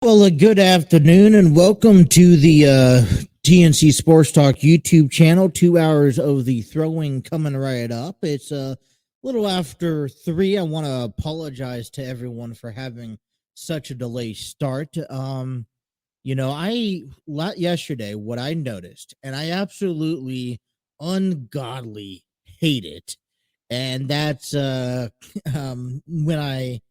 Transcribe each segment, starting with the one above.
Well, a good afternoon and welcome to the TNC Sports Talk YouTube channel. 2 hours of the throwing coming right up. It's a little after 3. I want to apologize to everyone for having such a delayed start. Yesterday, what I noticed, and I absolutely ungodly hate it, and that's when I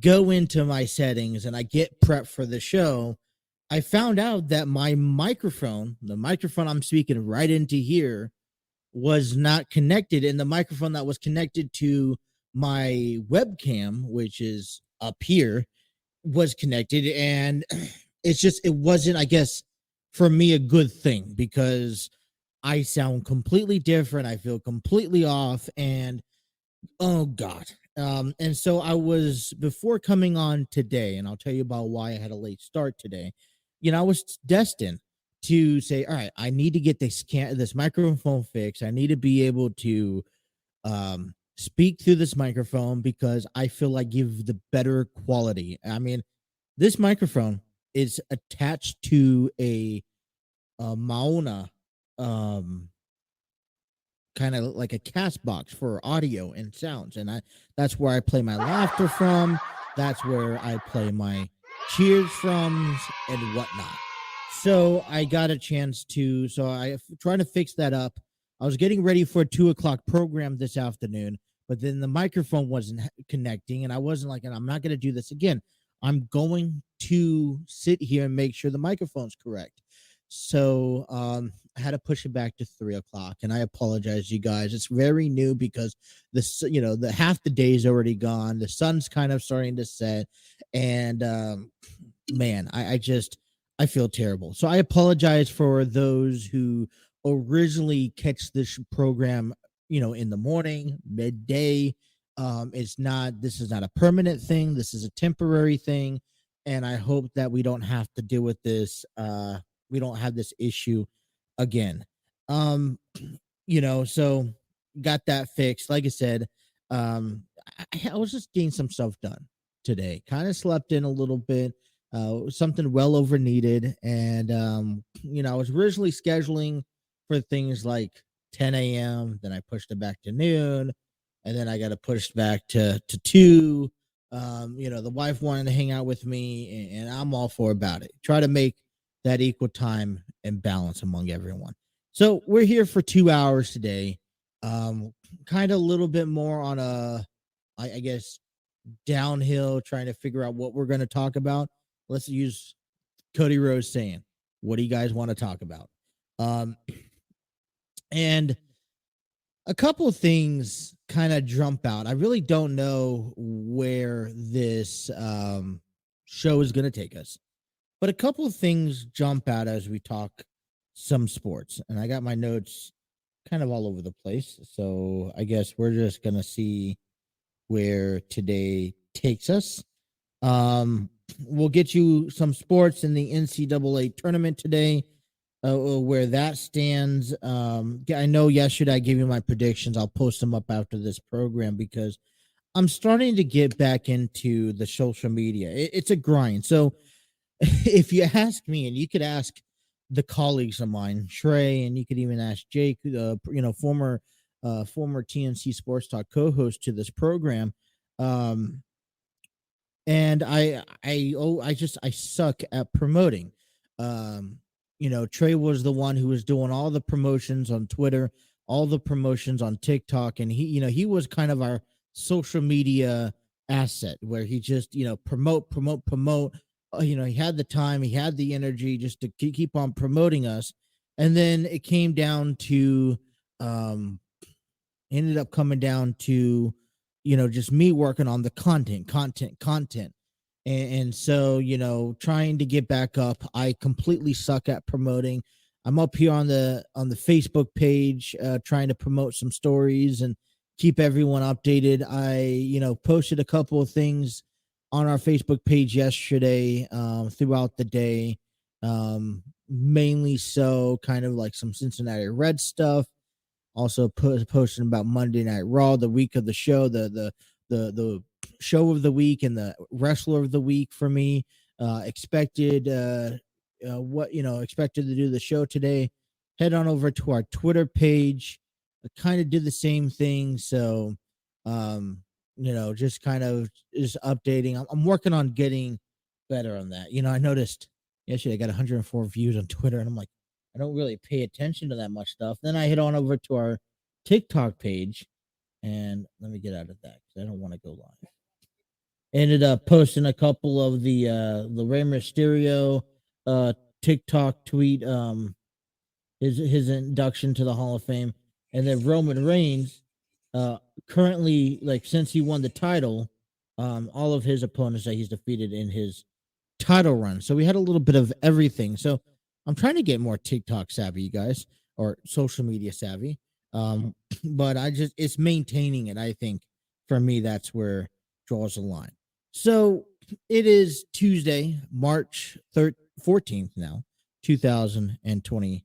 go into my settings and I get prepped for the show, I found out that my microphone, the microphone I'm speaking right into here, was not connected. And the microphone that was connected to my webcam, which is up here, was connected. And it wasn't, I guess, for me, a good thing because I sound completely different. I feel completely off. And oh God. And so I was, before coming on today, and I'll tell you about why I had a late start today, I was destined to say, all right, I need to get this microphone fixed. I need to be able to speak through this microphone because I feel I give the better quality. I mean, this microphone is attached to a Maona kind of like a cast box for audio and sounds, and that's where I play my laughter from. That's where I play my cheers from and whatnot. So I got a chance to, so I trying to fix that up. I was getting ready for a 2:00 program this afternoon, but then the microphone wasn't connecting, and I wasn't like, and I'm not going to do this again. I'm going to sit here and make sure the microphone's correct. So I had to push it back to 3:00, and I apologize, you guys. It's very new because the half the day is already gone. The sun's kind of starting to set, and man, I feel terrible. So I apologize for those who originally catch this program, in the morning, midday. This is not a permanent thing. This is a temporary thing, and I hope that we don't have to deal with this. We don't have this issue again. So got that fixed. Like I said, I was just getting some stuff done today. Kind of slept in a little bit, something well over needed. And, I was originally scheduling for things like 10 a.m. Then I pushed it back to noon, and then I got to push back to 2. The wife wanted to hang out with me, and I'm all for about it. Try to make that equal time and balance among everyone. So we're here for 2 hours today. Kind of a little bit more on I guess, downhill, trying to figure out what we're going to talk about. Let's use Cody Rose saying, what do you guys want to talk about? And a couple of things kind of jump out. I really don't know where this show is going to take us. But a couple of things jump out as we talk some sports. And I got my notes kind of all over the place. So I guess we're just going to see where today takes us. We'll get you some sports in the NCAA tournament today, where that stands. I know yesterday I gave you my predictions. I'll post them up after this program because I'm starting to get back into the social media. It's a grind. So if you ask me, and you could ask the colleagues of mine, Trey, and you could even ask Jake, former TNC Sports Talk co-host to this program, and I suck at promoting. Trey was the one who was doing all the promotions on Twitter, all the promotions on TikTok, and he was kind of our social media asset where he just promote. He had the time, he had the energy just to keep on promoting us. And then it came down to ended up coming down to just me working on the content. And so, trying to get back up. I completely suck at promoting. I'm up here on the Facebook page, trying to promote some stories and keep everyone updated. I, posted a couple of things on our Facebook page yesterday, throughout the day. Mainly so kind of like some Cincinnati Red stuff, also posting about Monday Night Raw, the week of the show, the show of the week, and the wrestler of the week for me. Expected expected to do the show today. Head on over to our Twitter page. I kind of did the same thing, so just kind of just updating. I'm working on getting better on that. I noticed yesterday I got 104 views on Twitter, and I'm like, I don't really pay attention to that much stuff. Then I hit on over to our TikTok page, and let me get out of that because I don't want to go live. Ended up posting a couple of the Rey Mysterio TikTok tweet, his induction to the Hall of Fame, and then Roman Reigns, currently, like, since he won the title, all of his opponents that he's defeated in his title run. So we had a little bit of everything. So I'm trying to get more TikTok savvy, you guys, or social media savvy. But it's maintaining it. I think for me, that's where draws the line. So it is Tuesday, March 14th now, 2023.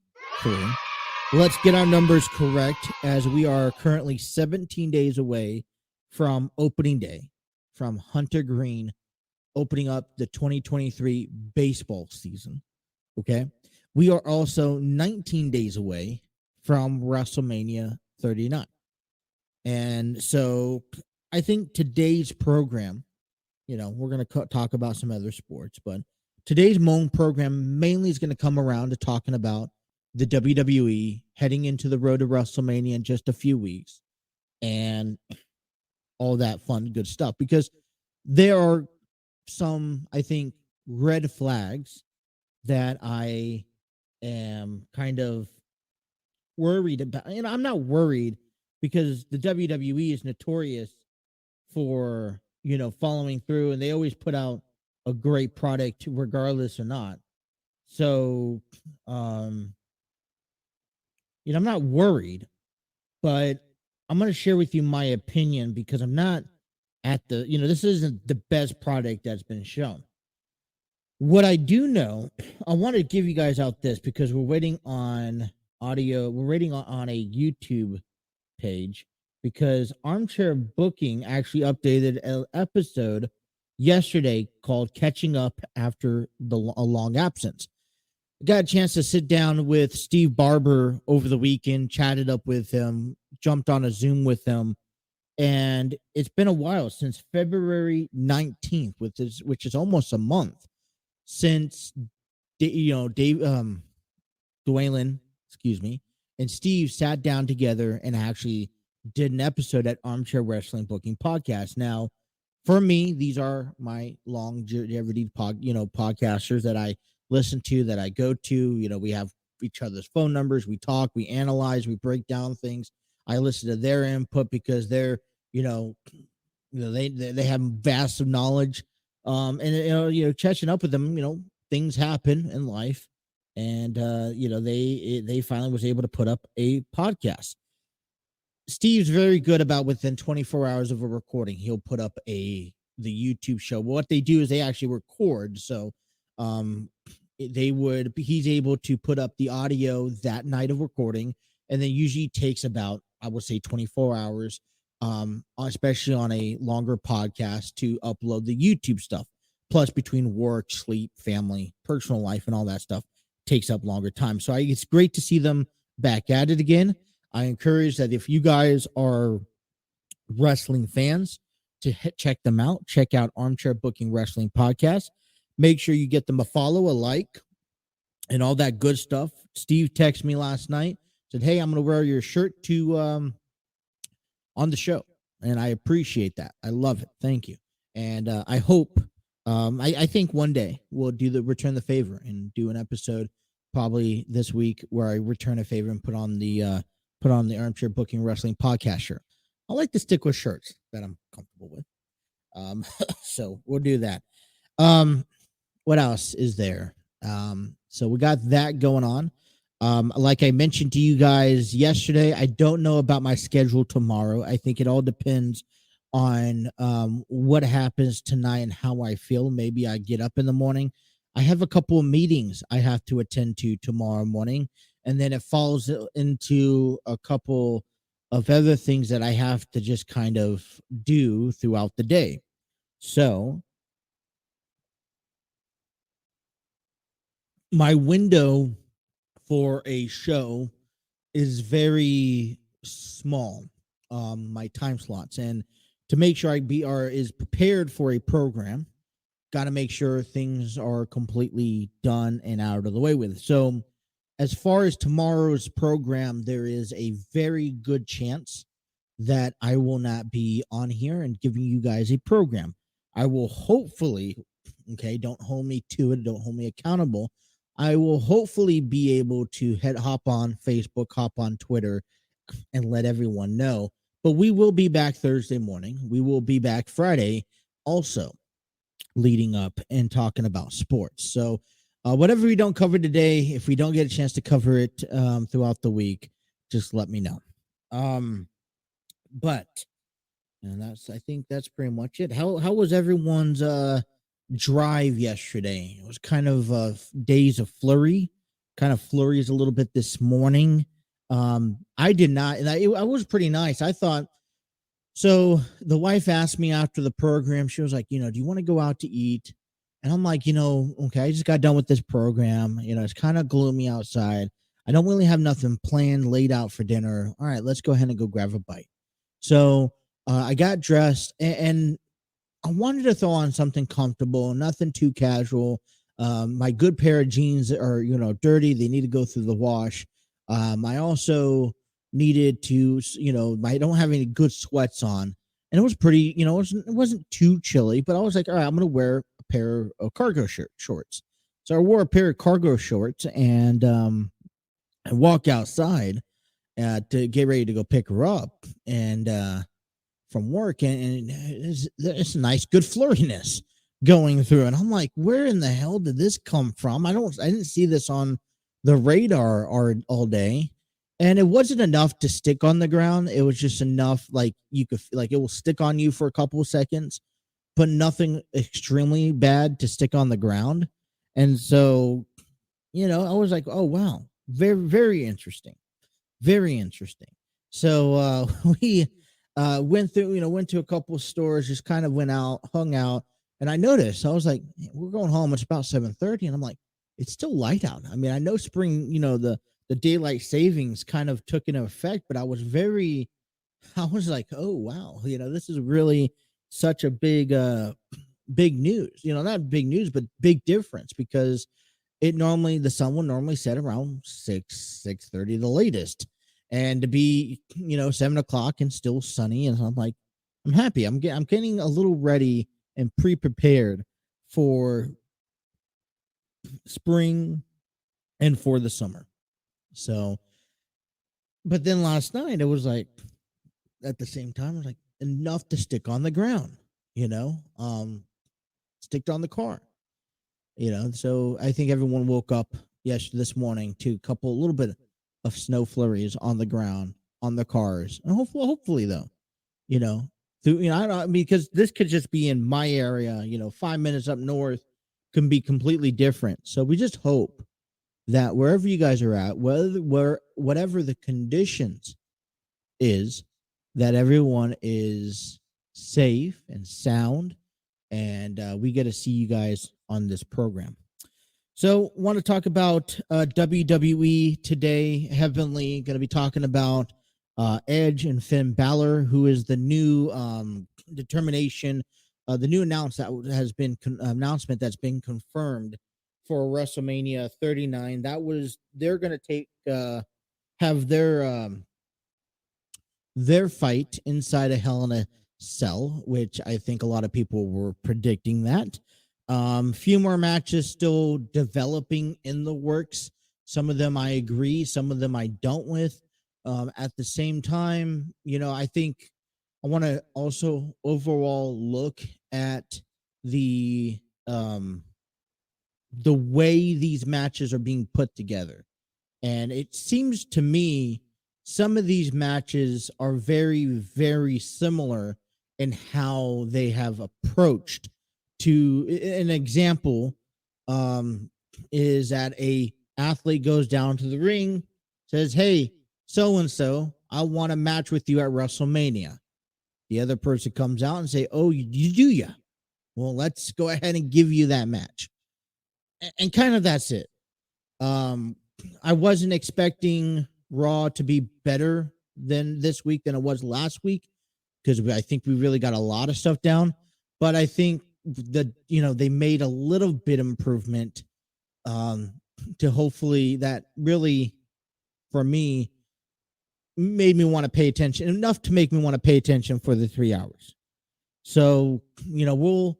Let's get our numbers correct, as we are currently 17 days away from opening day, from Hunter Green opening up the 2023 baseball season. Okay. We are also 19 days away from WrestleMania 39. And so I think today's program, we're going to talk about some other sports, but today's main program mainly is going to come around to talking about the WWE heading into the road to WrestleMania in just a few weeks and all that fun, good stuff, because there are some, I think, red flags that I am kind of worried about. And I'm not worried because the WWE is notorious for, following through, and they always put out a great product regardless or not. So, I'm not worried, but I'm going to share with you my opinion because I'm not at this isn't the best product that's been shown. What I do know, I want to give you guys out this because we're waiting on audio. We're waiting on a YouTube page because Armchair Booking actually updated an episode yesterday called Catching Up After a Long Absence. I got a chance to sit down with Steve Barber over the weekend, chatted up with him, jumped on a Zoom with him. And it's been a while since February 19th, which is almost a month since, Dwayne, and Steve sat down together and actually did an episode at Armchair Wrestling Booking Podcast. Now, for me, these are my longevity podcasters that I listen to, that I go to. We have each other's phone numbers. We talk, we analyze, we break down things. I listen to their input because they're, they have vast knowledge. And catching up with them, things happen in life, and they finally was able to put up a podcast. Steve's very good about within 24 hours of a recording, he'll put up the YouTube show. What they do is they actually record. So, he's able to put up the audio that night of recording, and then usually takes about, I would say, 24 hours, especially on a longer podcast, to upload the YouTube stuff. Plus, between work, sleep, family, personal life, and all that stuff takes up longer time. So it's great to see them back at it again. I encourage that if you guys are wrestling fans, to check them out. Check out Armchair Booking Wrestling Podcast. Make sure you get them a follow, a like, and all that good stuff. Steve texted me last night, said, "Hey, I'm going to wear your shirt to on the show," and I appreciate that. I love it. Thank you. And I hope, I think one day we'll return the favor and do an episode probably this week where I return a favor and put on the Armchair Booking Wrestling Podcast shirt. I like to stick with shirts that I'm comfortable with. Um, so we'll do that. Um, what else is there? So we got that going on. Like I mentioned to you guys yesterday, I don't know about my schedule tomorrow. I think it all depends on what happens tonight and how I feel. Maybe I get up in the morning. I have a couple of meetings I have to attend to tomorrow morning, and then it falls into a couple of other things that I have to just kind of do throughout the day. So my window for a show is very small, my time slots, and to make sure I be are is prepared for a program, got to make sure things are completely done and out of the way with. So as far as tomorrow's program, there is a very good chance that I will not be on here and giving you guys a program. I will hopefully, okay, don't hold me to it, don't hold me accountable. I will hopefully be able to hop on Facebook, hop on Twitter, and let everyone know. But we will be back Thursday morning. We will be back Friday also, leading up and talking about sports. So, whatever we don't cover today, if we don't get a chance to cover it throughout the week, just let me know. Um, but and that's I think that's pretty much it. How was everyone's drive yesterday? It was kind of days of flurry, kind of flurries a little bit this morning. I did not, and I was pretty nice. I thought so. The wife asked me after the program. She was like, do you want to go out to eat? And I'm like, okay, I just got done with this program. It's kind of gloomy outside. I don't really have nothing planned, laid out for dinner. All right, let's go ahead and go grab a bite. So I got dressed and I wanted to throw on something comfortable, nothing too casual. My good pair of jeans are, dirty. They need to go through the wash. I also needed to, I don't have any good sweats on. And it was pretty, it wasn't too chilly, but I was like, all right, I'm going to wear a pair of cargo shorts. So I wore a pair of cargo shorts and I walked outside to get ready to go pick her up. And, from work, and it's a nice, good flurriness going through. And I'm like, where in the hell did this come from? I didn't see this on the radar all day. And it wasn't enough to stick on the ground. It was just enough, like you could, like it will stick on you for a couple of seconds, but nothing extremely bad to stick on the ground. And so, I was like, oh, wow, very, very interesting. Very interesting. So we went through, went to a couple of stores, just kind of went out, hung out, and I noticed. I was like, we're going home. It's about 7:30, and I'm like, it's still light out. I mean, I know spring, the daylight savings kind of took into effect, but I was like, oh wow, this is really such a big news. Not big news, but big difference because the sun will normally set around 6:30 the latest, and to be 7 o'clock and still sunny, and I'm like, I'm happy. I'm getting a little ready and pre-prepared for spring and for the summer. So, but then last night it was like, at the same time, it was like enough to stick on the ground, sticked on the car. So I think everyone woke up this morning to a little bit of snow flurries on the ground, on the cars, and hopefully though, you know I don't, because this could just be in my area. 5 minutes up north can be completely different. So we just hope that wherever you guys are at, whatever the conditions is, that everyone is safe and sound, and we get to see you guys on this program. So, want to talk about WWE today. Heavenly going to be talking about Edge and Finn Balor, who is the new determination, the new announcement that's been confirmed for WrestleMania 39. They're going to have their fight inside a Hell in a Cell, which I think a lot of people were predicting that. Few more matches still developing in the works. Some of them I agree, some of them I don't with. At the same time, I think I want to also overall look at the um the way these matches are being put together. And it seems to me some of these matches are very, very similar in how they have approached to an example um, is that a athlete goes down to the ring, says, "Hey, so and so, I want to match with you at WrestleMania." The other person comes out and say, "Oh, you do ya? Well, let's go ahead and give you that match." And kind of that's it. Um, I wasn't expecting Raw to be better than this week than it was last week because I think we really got a lot of stuff down. But I think they made a little bit improvement um, to hopefully that really for me made me want to pay attention enough to make me want to pay attention for the 3 hours. So, we'll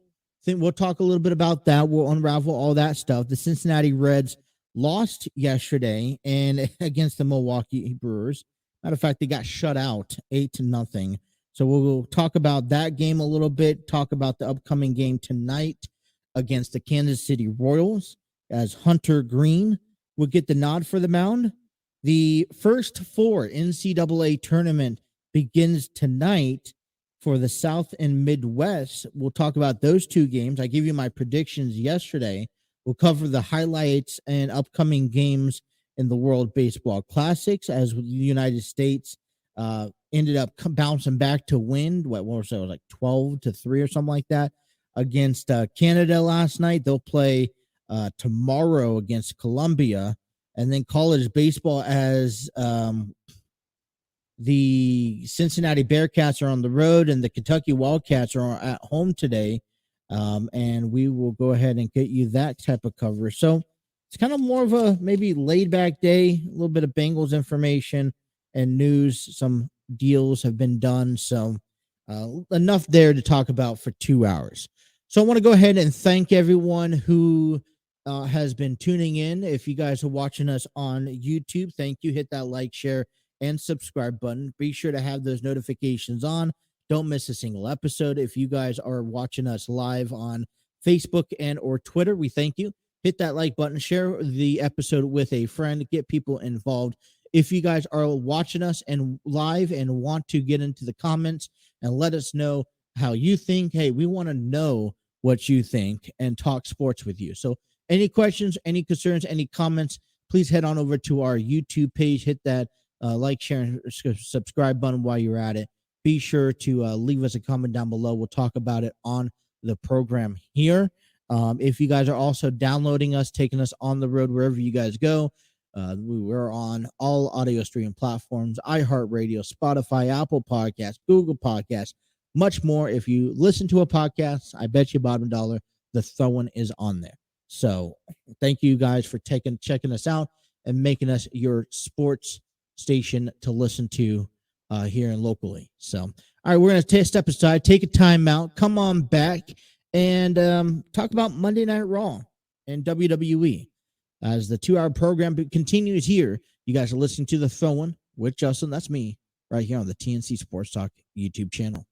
talk a little bit about that. We'll unravel all that stuff. The Cincinnati Reds lost yesterday and against the Milwaukee Brewers. Matter of fact, they got shut out 8-0. So we'll talk about that game a little bit, talk about the upcoming game tonight against the Kansas City Royals as Hunter Green will get the nod for the mound. The first four NCAA tournament begins tonight for the South and Midwest. We'll talk about those two games. I gave you my predictions yesterday. We'll cover the highlights and upcoming games in the World Baseball Classics as the United States ended up bouncing back to win. What was it? It was like 12-3 or something like that against Canada last night. They'll play tomorrow against Colombia. And then college baseball as the Cincinnati Bearcats are on the road and the Kentucky Wildcats are at home today. And we will go ahead and get you that type of cover. So it's kind of more of a maybe laid back day, a little bit of Bengals information and news. Some deals have been done. So enough there to talk about for 2 hours. So I want to go ahead and thank everyone who has been tuning in. If you guys are watching us on YouTube, thank you. Hit that like, share, and subscribe button. Be sure to have those notifications on. Don't miss a single episode. If you guys are watching us live on Facebook and or Twitter, we thank you. Hit that like button, share the episode with a friend, get people involved. If you guys are watching us and live and want to get into the comments and let us know how you think, hey, we want to know what you think and talk sports with you. So any questions, any concerns, any comments, please head on over to our YouTube page. Hit that like, share, and subscribe button while you're at it. Be sure to leave us a comment down below. We'll talk about it on the program here. If you guys are also downloading us, taking us on the road, wherever you guys go, we're on all audio streaming platforms, iHeartRadio, Spotify, Apple Podcasts, Google Podcasts, much more. If you listen to a podcast, I bet you bottom dollar, the Throwing is on there. So thank you guys for checking us out and making us your sports station to listen to here and locally. So, all right, we're going to step aside, take a time out, come on back, and talk about Monday Night Raw and WWE as the 2-hour program continues here. You guys are listening to The Throwing with Justin. That's me right here on the TNC Sports Talk YouTube channel.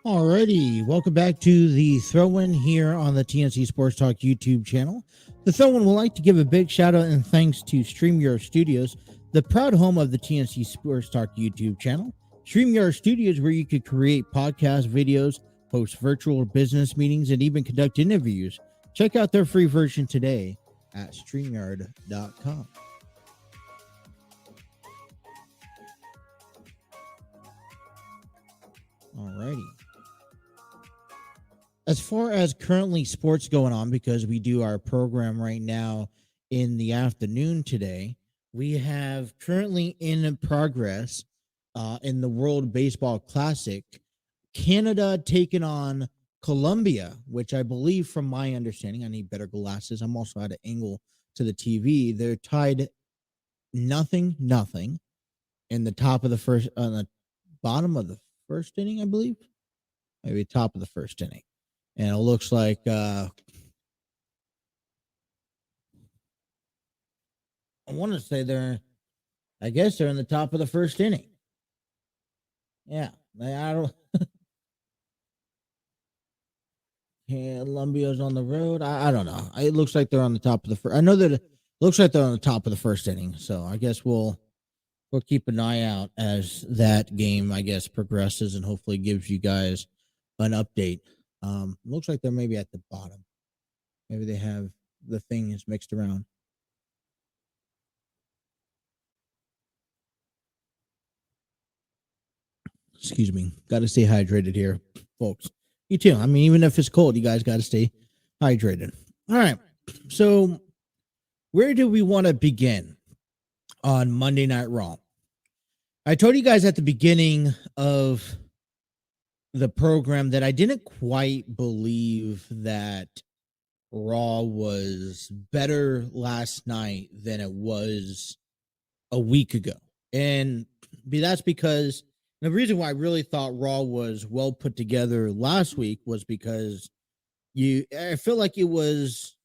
Alrighty, welcome back to the Throw-In here on the TNC Sports Talk YouTube channel. The Throw-In would like to give a big shout out and thanks to StreamYard Studios, the proud home of the TNC Sports Talk YouTube channel. StreamYard Studios, where you could create podcast videos, host virtual business meetings, and even conduct interviews. Check out their free version today at StreamYard.com. Alrighty. As far as currently sports going on, because we do our program right now in the afternoon today, we have currently in progress in the World Baseball Classic, Canada taking on Colombia, which I believe, from my understanding, I need better glasses. I'm also at an angle to the TV. They're tied 0-0 in the top of the first, on the bottom of the first inning, I believe, maybe top of the first inning, and it looks like I want to say they're, I guess they're in the top of the first inning. Yeah, I don't. Columbia's on the road. I don't know. It looks like they're on the top of the first. I know that it looks like they're on the top of the first inning. So I guess we'll keep an eye out as that game, I guess, progresses and hopefully gives you guys an update. Looks like they're maybe at the bottom. Maybe they have the things mixed around. Excuse me. Got to stay hydrated here, folks. You too. I mean, even if it's cold, you guys got to stay hydrated. All right. So, where do we want to begin on Monday Night Raw? I told you guys at the beginning of the program that I didn't quite believe that Raw was better last night than it was a week ago. And that's because the reason why I really thought Raw was well put together last week was because I feel like it was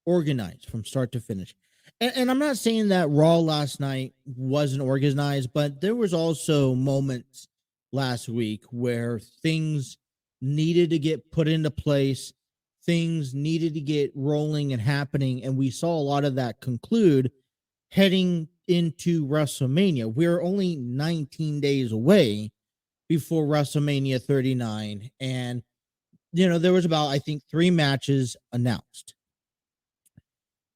organized from start to finish. And I'm not saying that Raw last night wasn't organized, but there was also moments last week where things needed to get put into place, things needed to get rolling and happening, and we saw a lot of that conclude heading into WrestleMania. We're only 19 days away before WrestleMania 39, and there was about, I think, 3 matches announced.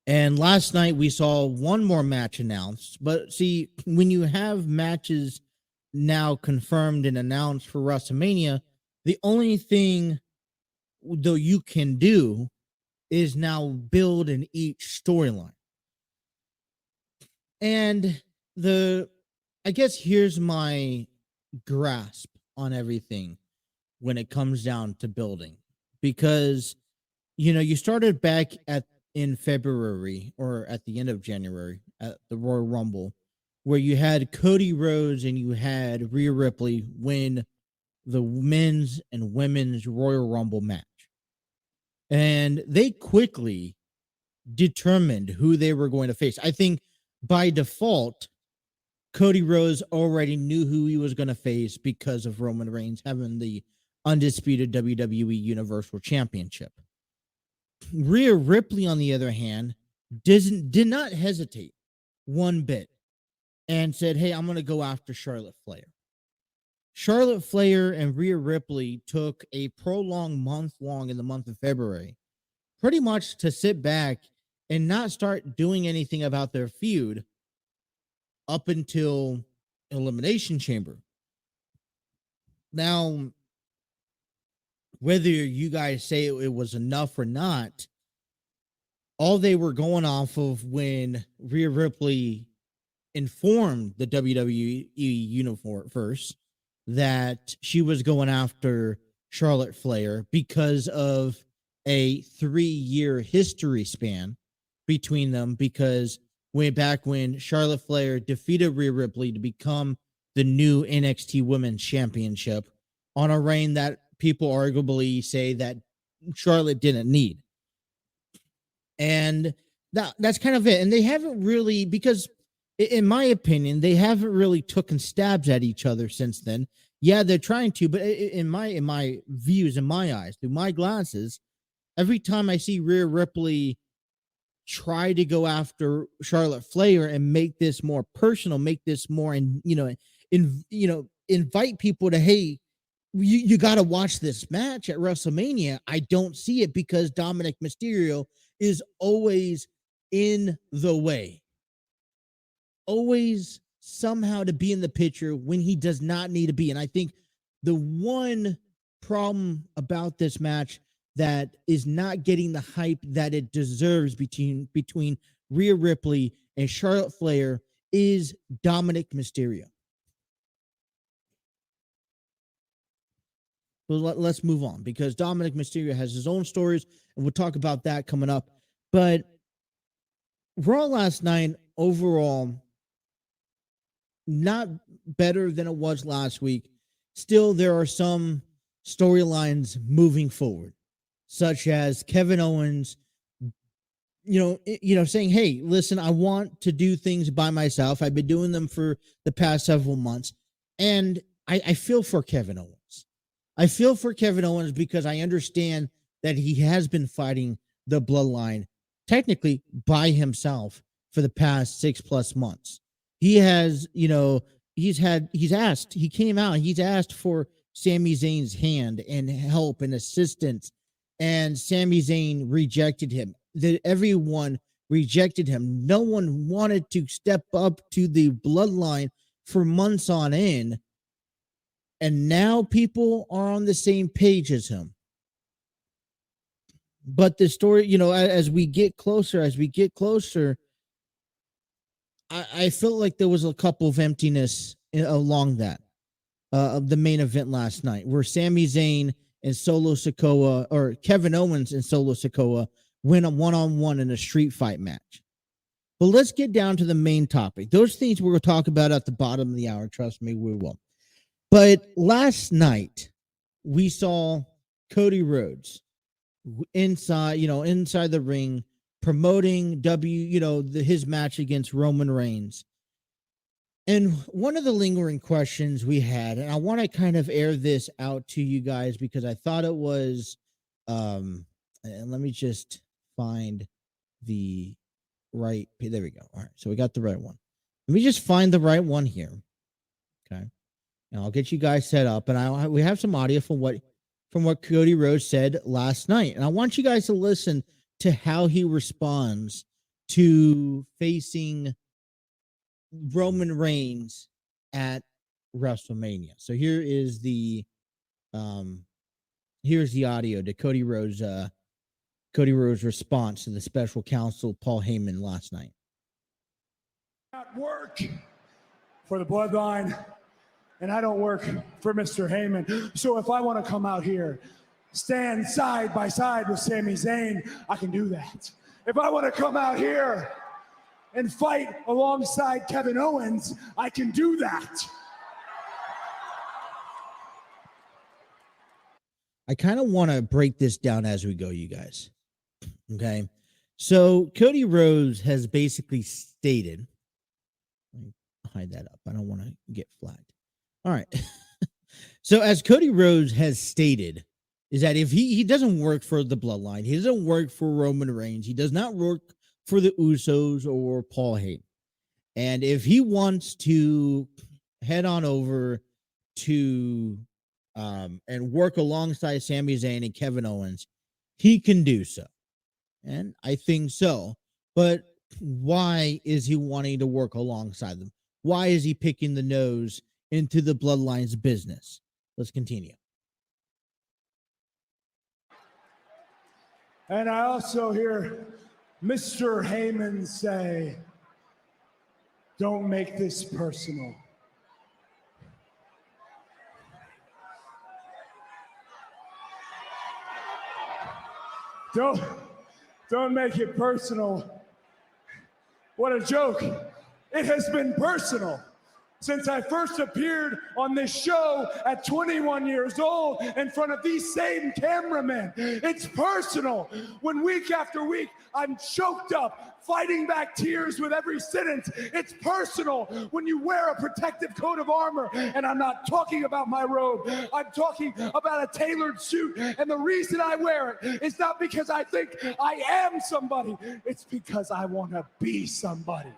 And last night we saw one more match announced. But see, when you have matches now confirmed and announced for WrestleMania, the only thing though you can do is now build in each storyline. And I guess here's my grasp on everything when it comes down to building, because you started back in February or at the end of January at the Royal Rumble, where you had Cody Rhodes and you had Rhea Ripley win the men's and women's Royal Rumble match. And they quickly determined who they were going to face. I think by default, Cody Rhodes already knew who he was going to face because of Roman Reigns having the undisputed WWE Universal Championship. Rhea Ripley, on the other hand, did not hesitate one bit and said, "Hey, I'm going to go after Charlotte Flair." Charlotte Flair and Rhea Ripley took a prolonged month long in the month of February, pretty much to sit back and not start doing anything about their feud up until Elimination Chamber. Now, whether you guys say it was enough or not, all they were going off of when Rhea Ripley informed the WWE Universe that she was going after Charlotte Flair because of a 3-year history span between them, because way back when Charlotte Flair defeated Rhea Ripley to become the new NXT Women's Championship on a reign that people arguably say that Charlotte didn't need. And that's kind of it. And they haven't really, because in my opinion, they haven't really taken stabs at each other since then. Yeah, they're trying to, but in my views, in my eyes, through my glasses, every time I see Rhea Ripley try to go after Charlotte Flair and make this more personal, make this more, and invite people to, hey, you got to watch this match at WrestleMania. I don't see it because Dominic Mysterio is always in the way, always somehow to be in the picture when he does not need to be. And I think the one problem about this match that is not getting the hype that it deserves between Rhea Ripley and Charlotte Flair is Dominic Mysterio. But let's move on because Dominic Mysterio has his own stories, and we'll talk about that coming up. But Raw last night, overall, not better than it was last week. Still, there are some storylines moving forward, such as Kevin Owens, saying, "Hey, listen, I want to do things by myself. I've been doing them for the past several months, and I feel for Kevin Owens. I feel for Kevin Owens because I understand that he has been fighting the bloodline technically by himself for the past 6+ months. He has, he came out, he's asked for Sami Zayn's hand and help and assistance, and Sami Zayn rejected him. Everyone rejected him. No one wanted to step up to the bloodline for months on end. And now people are on the same page as him. But the story, as we get closer, I felt like there was a couple of emptiness along that of the main event last night, where Sami Zayn and Solo Sikoa, or Kevin Owens and Solo Sikoa, win a one-on-one in a street fight match. But let's get down to the main topic. Those things we're going to talk about at the bottom of the hour. Trust me, we will. But last night, we saw Cody Rhodes inside the ring promoting his match against Roman Reigns. And one of the lingering questions we had, and I want to kind of air this out to you guys because I thought it was, and let me just find the right, there we go. All right, so we got the right one. Let me just find the right one here. Okay. And I'll get you guys set up, and we have some audio from what Cody Rhodes said last night, and I want you guys to listen to how he responds to facing Roman Reigns at WrestleMania. So here's the audio to Cody Rhodes' response to the special counsel Paul Heyman last night. Not work for the bloodline. And I don't work for Mr. Heyman. So if I want to come out here, stand side by side with Sami Zayn, I can do that. If I want to come out here and fight alongside Kevin Owens, I can do that. I kind of want to break this down as we go, you guys. Okay. So Cody Rhodes has basically stated, let me hide that up. I don't want to get flagged. All right. So as Cody Rhodes has stated, is that if he doesn't work for the bloodline, he doesn't work for Roman Reigns, he does not work for the Usos or Paul Heyman. And if he wants to head on over to and work alongside Sami Zayn and Kevin Owens, he can do so. And I think so. But why is he wanting to work alongside them? Why is he picking the nose into the bloodline's business? Let's continue. And I also hear Mr. Heyman say, don't make this personal. Don't make it personal. What a joke. It has been personal since I first appeared on this show at 21 years old in front of these same cameramen. It's personal when week after week I'm choked up, fighting back tears with every sentence. It's personal when you wear a protective coat of armor, and I'm not talking about my robe. I'm talking about a tailored suit, and the reason I wear it is not because I think I am somebody. It's because I want to be somebody.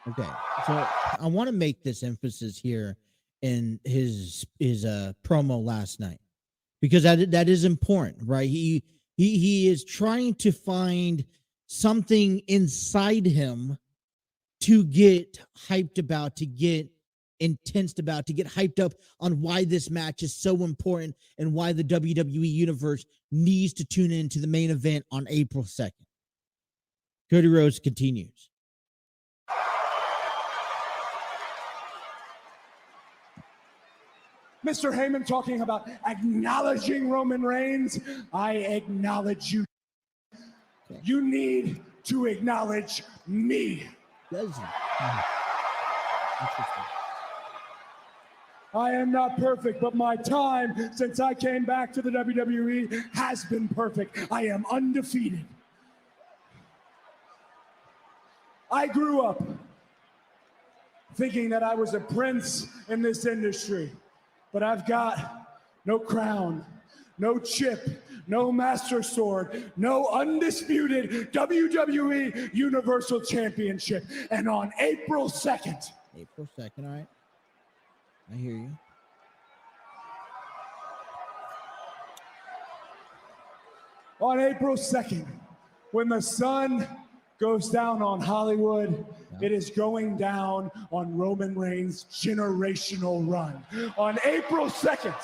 Okay, so I want to make this emphasis here in his promo last night, because that is important, right? He is trying to find something inside him to get hyped about, to get intense about, to get hyped up on why this match is so important and why the WWE Universe needs to tune into the main event on April 2nd. Cody Rhodes continues. Mr. Heyman talking about acknowledging Roman Reigns. I acknowledge you. Okay. You need to acknowledge me. Does he? Interesting. I am not perfect, but my time since I came back to the WWE has been perfect. I am undefeated. I grew up thinking that I was a prince in this industry, but I've got no crown, no chip, no master sword, no undisputed WWE Universal Championship. And on April 2nd, all right. I hear you. On April 2nd, when the sun goes down on Hollywood, it is going down on Roman Reigns' generational run. On April 2nd,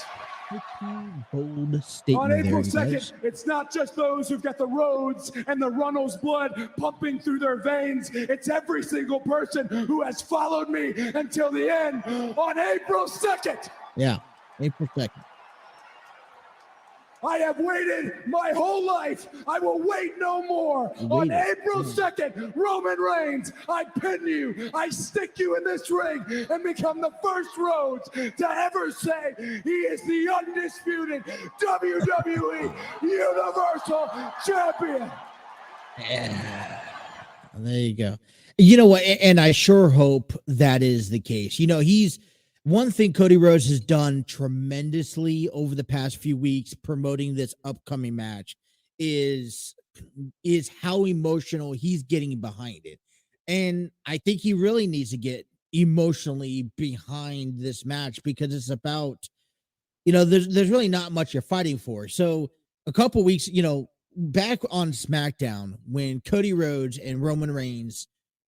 bold statement. On April 2nd, it's not just those who've got the Rhodes and the Runnels blood pumping through their veins. It's every single person who has followed me until the end. On April 2nd. Yeah, April 2nd. I have waited my whole life. I will wait no more. On April 2nd, Roman Reigns, I pin you. I stick you in this ring and become the first Rhodes to ever say he is the undisputed WWE Universal Champion. Yeah. There you go. You know what? And I sure hope that is the case. You know, one thing Cody Rhodes has done tremendously over the past few weeks promoting this upcoming match is how emotional he's getting behind it. And I think he really needs to get emotionally behind this match because it's about, there's really not much you're fighting for. So a couple weeks, back on SmackDown when Cody Rhodes and Roman Reigns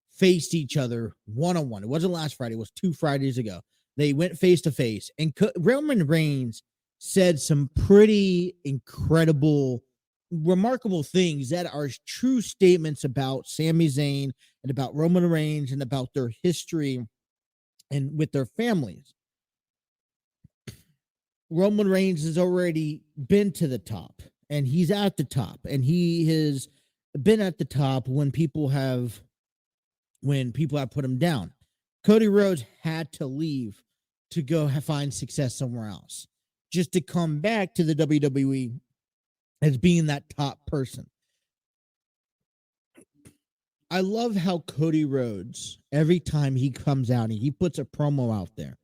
faced each other one-on-one. It wasn't last Friday. It was 2 Fridays ago. They went face to face, and Roman Reigns said some pretty incredible, remarkable things that are true statements about Sami Zayn and about Roman Reigns and about their history and with their families. Roman Reigns has already been to the top, and he's at the top, and he has been at the top when people have put him down. Cody Rhodes had to leave to go find success somewhere else, just to come back to the WWE as being that top person. I love how Cody Rhodes, every time he comes out and he puts a promo out there,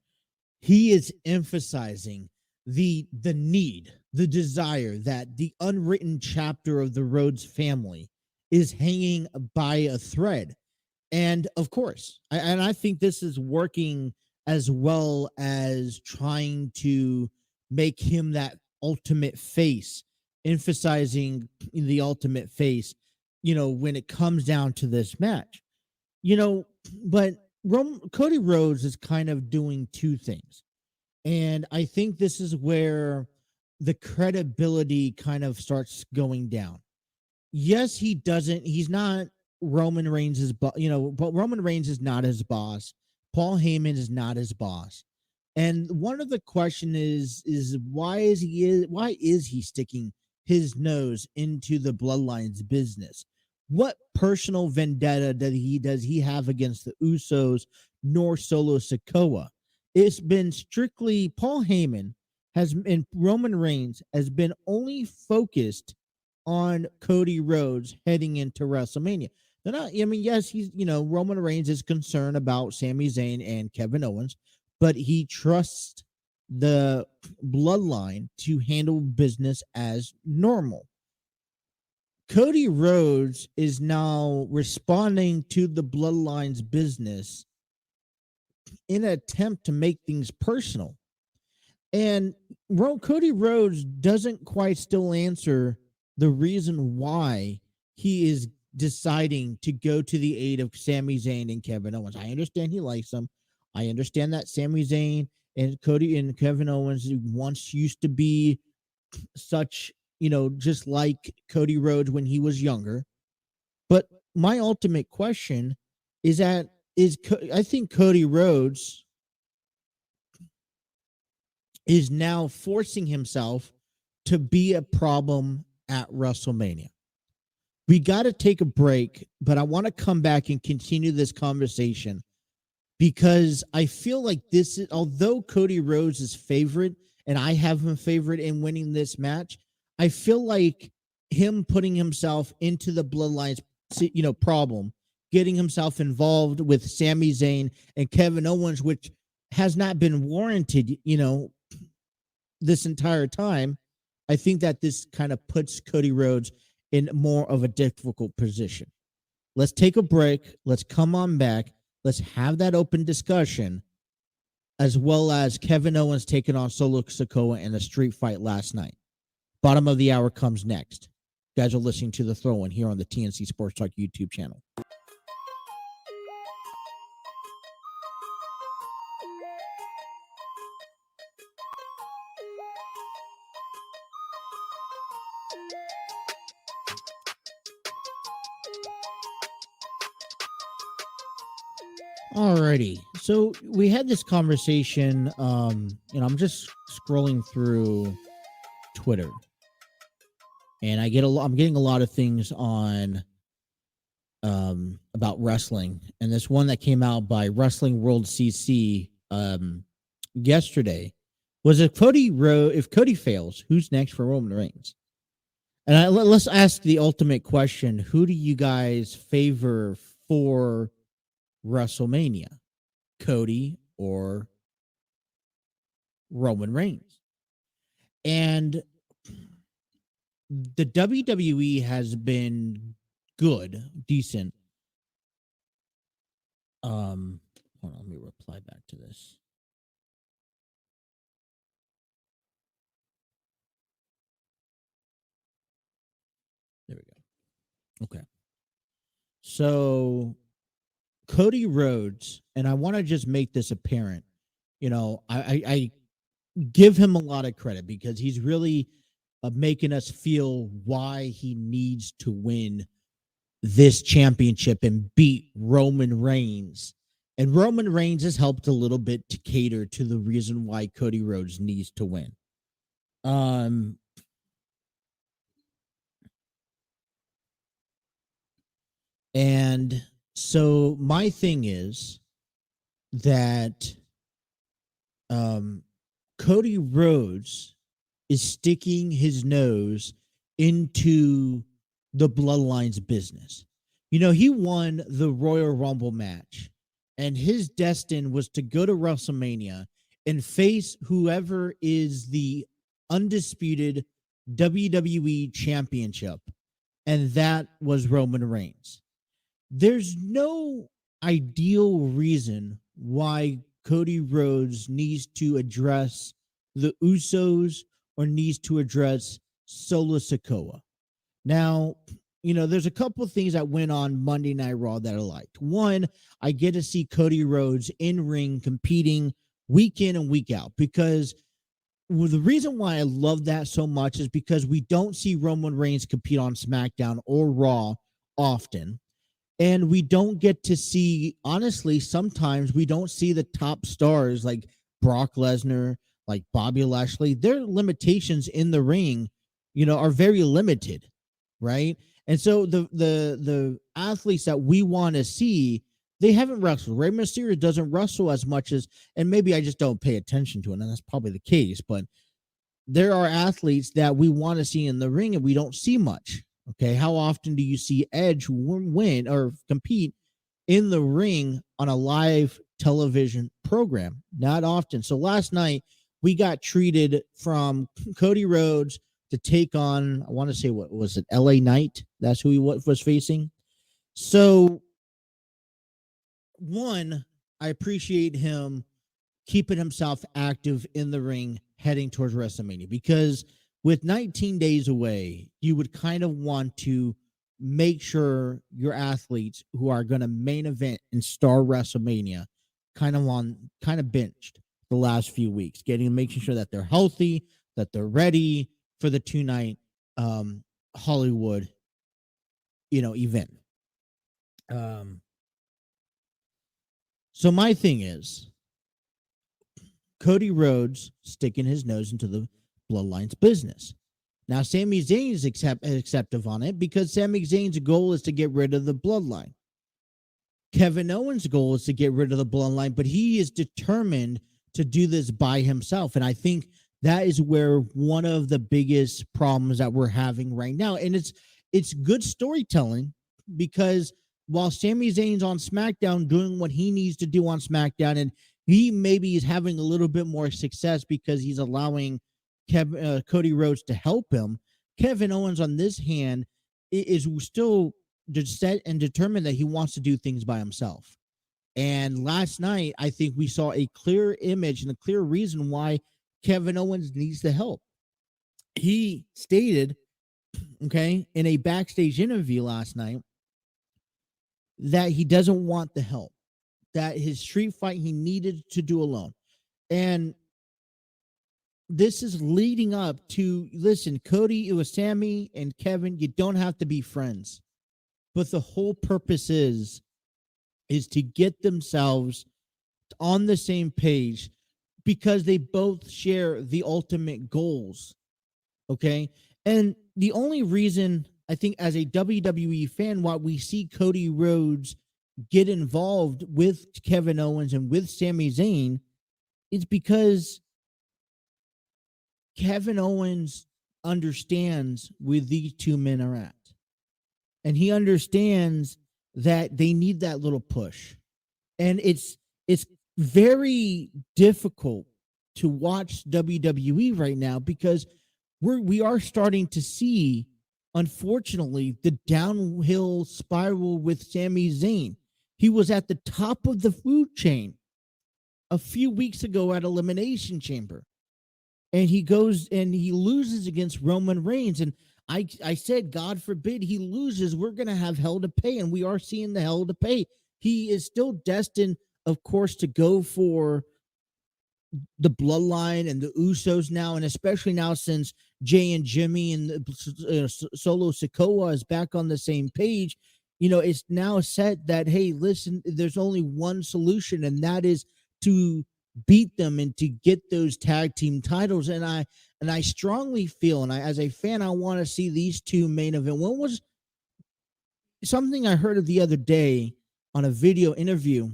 he is emphasizing the need, the desire that the unwritten chapter of the Rhodes family is hanging by a thread. And of course, I think this is working as well as trying to make him that ultimate face, emphasizing the ultimate face, when it comes down to this match. But Cody Rhodes is kind of doing two things. And I think this is where the credibility kind of starts going down. Yes, he's not Roman Reigns' but Roman Reigns is not his boss. Paul Heyman is not his boss. And one of the question is why is he sticking his nose into the Bloodline's business? What personal vendetta does he have against the Usos nor Solo Sikoa? It's been strictly Paul Heyman and Roman Reigns has been only focused on Cody Rhodes heading into WrestleMania. They're not, yes, Roman Reigns is concerned about Sami Zayn and Kevin Owens, but he trusts the Bloodline to handle business as normal. Cody Rhodes is now responding to the Bloodline's business in an attempt to make things personal. And Cody Rhodes doesn't quite still answer the reason why he is deciding to go to the aid of Sami Zayn and Kevin Owens. I understand he likes them. I understand that Sami Zayn and Cody and Kevin Owens once used to be such, just like Cody Rhodes when he was younger. But my ultimate question is I think Cody Rhodes is now forcing himself to be a problem at WrestleMania. We got to take a break, but I want to come back and continue this conversation because I feel like this is, although Cody Rhodes is favorite and I have him favorite in winning this match, I feel like him putting himself into the Bloodlines, problem, getting himself involved with Sami Zayn and Kevin Owens, which has not been warranted, this entire time. I think that this kind of puts Cody Rhodes in more of a difficult position. Let's take a break. Let's come on back. Let's have that open discussion, as well as Kevin Owens taking on Solo Sikoa in a street fight last night. Bottom of the hour comes next. You guys are listening to The Throw-In here on the TNC Sports Talk YouTube channel. Alrighty, so we had this conversation. I'm just scrolling through Twitter, and I'm getting a lot of things on about wrestling, and this one that came out by Wrestling World CC yesterday was if Cody fails, who's next for Roman Reigns? And let's ask the ultimate question: who do you guys favor for WrestleMania, Cody or Roman Reigns? And the WWE has been decent. Hold on, let me reply back to this. There we go. Okay. So Cody Rhodes, and I want to just make this apparent. I give him a lot of credit because he's really making us feel why he needs to win this championship and beat Roman Reigns. And Roman Reigns has helped a little bit to cater to the reason why Cody Rhodes needs to win. And so my thing is that Cody Rhodes is sticking his nose into the Bloodlines business. He won the Royal Rumble match, and his destiny was to go to WrestleMania and face whoever is the undisputed WWE championship, and that was Roman Reigns. There's no ideal reason why Cody Rhodes needs to address the Usos or needs to address Solo Sikoa. Now, there's a couple of things that went on Monday Night Raw that I liked. One, I get to see Cody Rhodes in ring competing week in and week out, because the reason why I love that so much is because we don't see Roman Reigns compete on SmackDown or Raw often. And we don't get to see, honestly, sometimes we don't see the top stars like Brock Lesnar, like Bobby Lashley. Their limitations in the ring, are very limited, right? And so the athletes that we want to see, they haven't wrestled. Rey Mysterio doesn't wrestle as much as, and maybe I just don't pay attention to it, and that's probably the case, but there are athletes that we want to see in the ring and we don't see much. Okay, how often do you see Edge win or compete in the ring on a live television program? Not often. So last night we got treated from Cody Rhodes to take on, I want to say, what was it, LA Knight? That's who he was facing. So one, I appreciate him keeping himself active in the ring heading towards WrestleMania, because with 19 days away, you would kind of want to make sure your athletes who are going to main event and star WrestleMania kind of benched the last few weeks, making sure that they're healthy, that they're ready for the 2-night Hollywood, event. So my thing is, Cody Rhodes sticking his nose into the Bloodline's business. Now, Sami Zayn is acceptive on it because Sami Zayn's goal is to get rid of the Bloodline. Kevin Owens' goal is to get rid of the Bloodline, but he is determined to do this by himself. And I think that is where one of the biggest problems that we're having right now. And it's good storytelling because while Sami Zayn's on SmackDown doing what he needs to do on SmackDown, and he maybe is having a little bit more success because he's allowing Cody Rhodes to help him, Kevin Owens on this hand is still set and determined that he wants to do things by himself. And last night, I think we saw a clear image and a clear reason why Kevin Owens needs the help. He stated, okay, in a backstage interview last night, that he doesn't want the help, that his street fight he needed to do alone. And this is leading up to, listen, Cody, it was Sami and Kevin, you don't have to be friends. But the whole purpose is to get themselves on the same page because they both share the ultimate goals. Okay. And the only reason I think as a WWE fan, why we see Cody Rhodes get involved with Kevin Owens and with Sami Zayn is because Kevin Owens understands where these two men are at. And he understands that they need that little push. And it's very difficult to watch WWE right now because we are starting to see, unfortunately, the downhill spiral with Sami Zayn. He was at the top of the food chain a few weeks ago at Elimination Chamber. And he goes and he loses against Roman Reigns. And I said, God forbid he loses, we're going to have hell to pay. And we are seeing the hell to pay. He is still destined, of course, to go for the Bloodline and the Usos now, and especially now since Jay and Jimmy and Solo Sikoa is back on the same page. It's now said that, hey, listen, there's only one solution, and that is to beat them and to get those tag team titles. And I strongly feel, and as a fan, I want to see these two main event. One was something I heard of the other day on a video interview.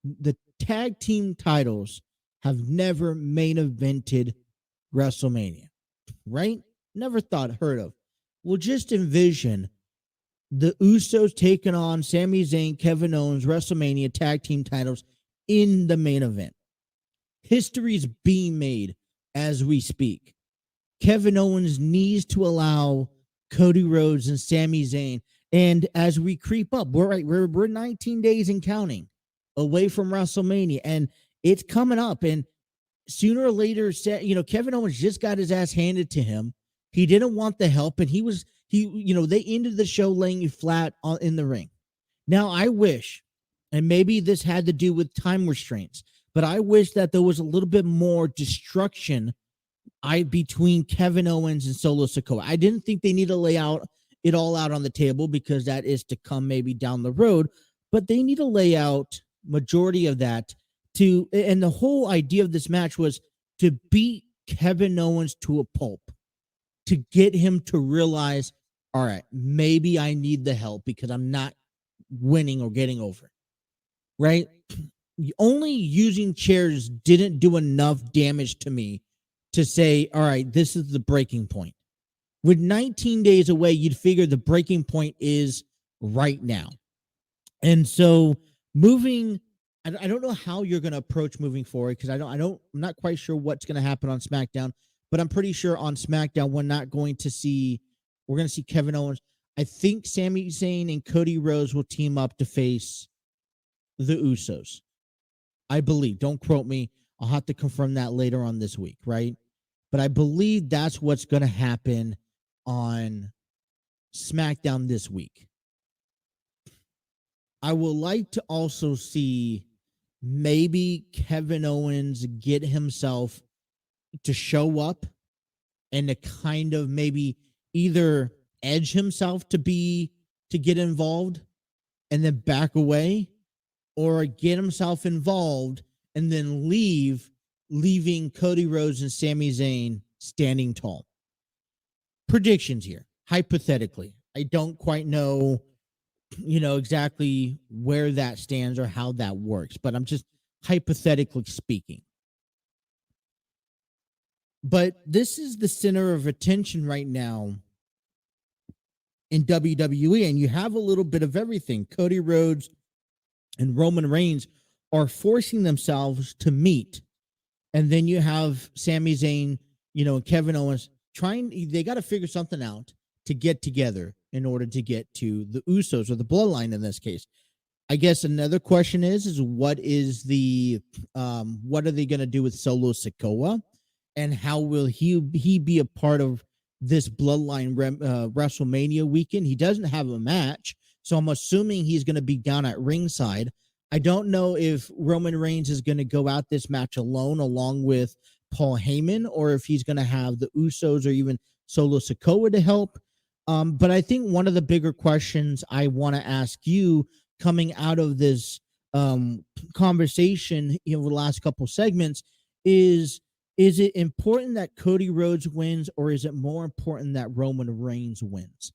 The tag team titles have never main evented WrestleMania, right? Never heard of. Well, just envision the Usos taking on Sami Zayn, Kevin Owens, WrestleMania tag team titles in the main event. History is being made as we speak. Kevin Owens needs to allow Cody Rhodes and Sami Zayn. And as we creep up, we're 19 days and counting away from WrestleMania, and it's coming up. And sooner or later, Kevin Owens just got his ass handed to him. He didn't want the help, and they ended the show laying flat in the ring. Now, I wish, and maybe this had to do with time restraints, but I wish that there was a little bit more destruction between Kevin Owens and Solo Sikoa. I didn't think they need to lay it all out on the table because that is to come maybe down the road, but they need to lay out majority of that and the whole idea of this match was to beat Kevin Owens to a pulp, to get him to realize, all right, maybe I need the help because I'm not winning or getting over, right? Only using chairs didn't do enough damage to me to say, all right, this is the breaking point. With 19 days away, you'd figure the breaking point is right now. And so I don't know how you're going to approach moving forward because I'm not quite sure what's going to happen on SmackDown, but I'm pretty sure on SmackDown we're going to see Kevin Owens. I think Sami Zayn and Cody Rhodes will team up to face the Usos. I believe. Don't quote me. I'll have to confirm that later on this week, right? But I believe that's what's going to happen on SmackDown this week. I would like to also see maybe Kevin Owens get himself to show up and to kind of maybe either edge himself to get involved and then back away, or get himself involved and then leave leaving Cody Rhodes and Sami Zayn standing tall. Predictions here, hypothetically. I don't quite know, exactly where that stands or how that works, but I'm just hypothetically speaking. But this is the center of attention right now in WWE, and you have a little bit of everything. Cody Rhodes and Roman Reigns are forcing themselves to meet. And then you have Sami Zayn, and Kevin Owens they got to figure something out to get together in order to get to the Usos, or the bloodline in this case. I guess another question is what is what are they going to do with Solo Sikoa, and how will he be a part of this bloodline WrestleMania weekend? He doesn't have a match, so I'm assuming he's going to be down at ringside. I don't know if Roman Reigns is going to go out this match alone along with Paul Heyman, or if he's going to have the Usos or even Solo Sikoa to help. But I think one of the bigger questions I want to ask you coming out of this conversation, the last couple segments, is it important that Cody Rhodes wins, or is it more important that Roman Reigns wins?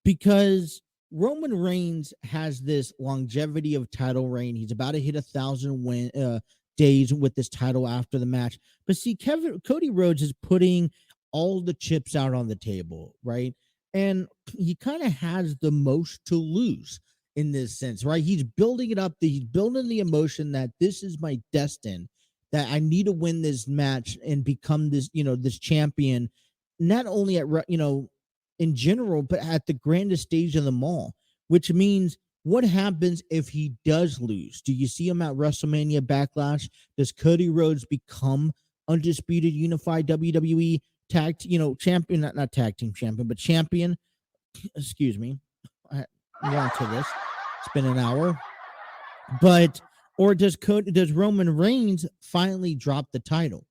Because Roman Reigns has this longevity of title reign. He's about to hit 1,000 days with this title after the match. But see, Cody Rhodes is putting all the chips out on the table, right? And he kind of has the most to lose in this sense, right? He's building it up. He's building the emotion that this is my destiny, that I need to win this match and become this, this champion, not only at, in general, but at the grandest stage of them all, which means what happens if he does lose? Do you see him at WrestleMania Backlash? Does Cody Rhodes become undisputed unified WWE champion, not tag team champion, but champion? Excuse me. I'm on to this. It's been an hour. Or does Roman Reigns finally drop the title?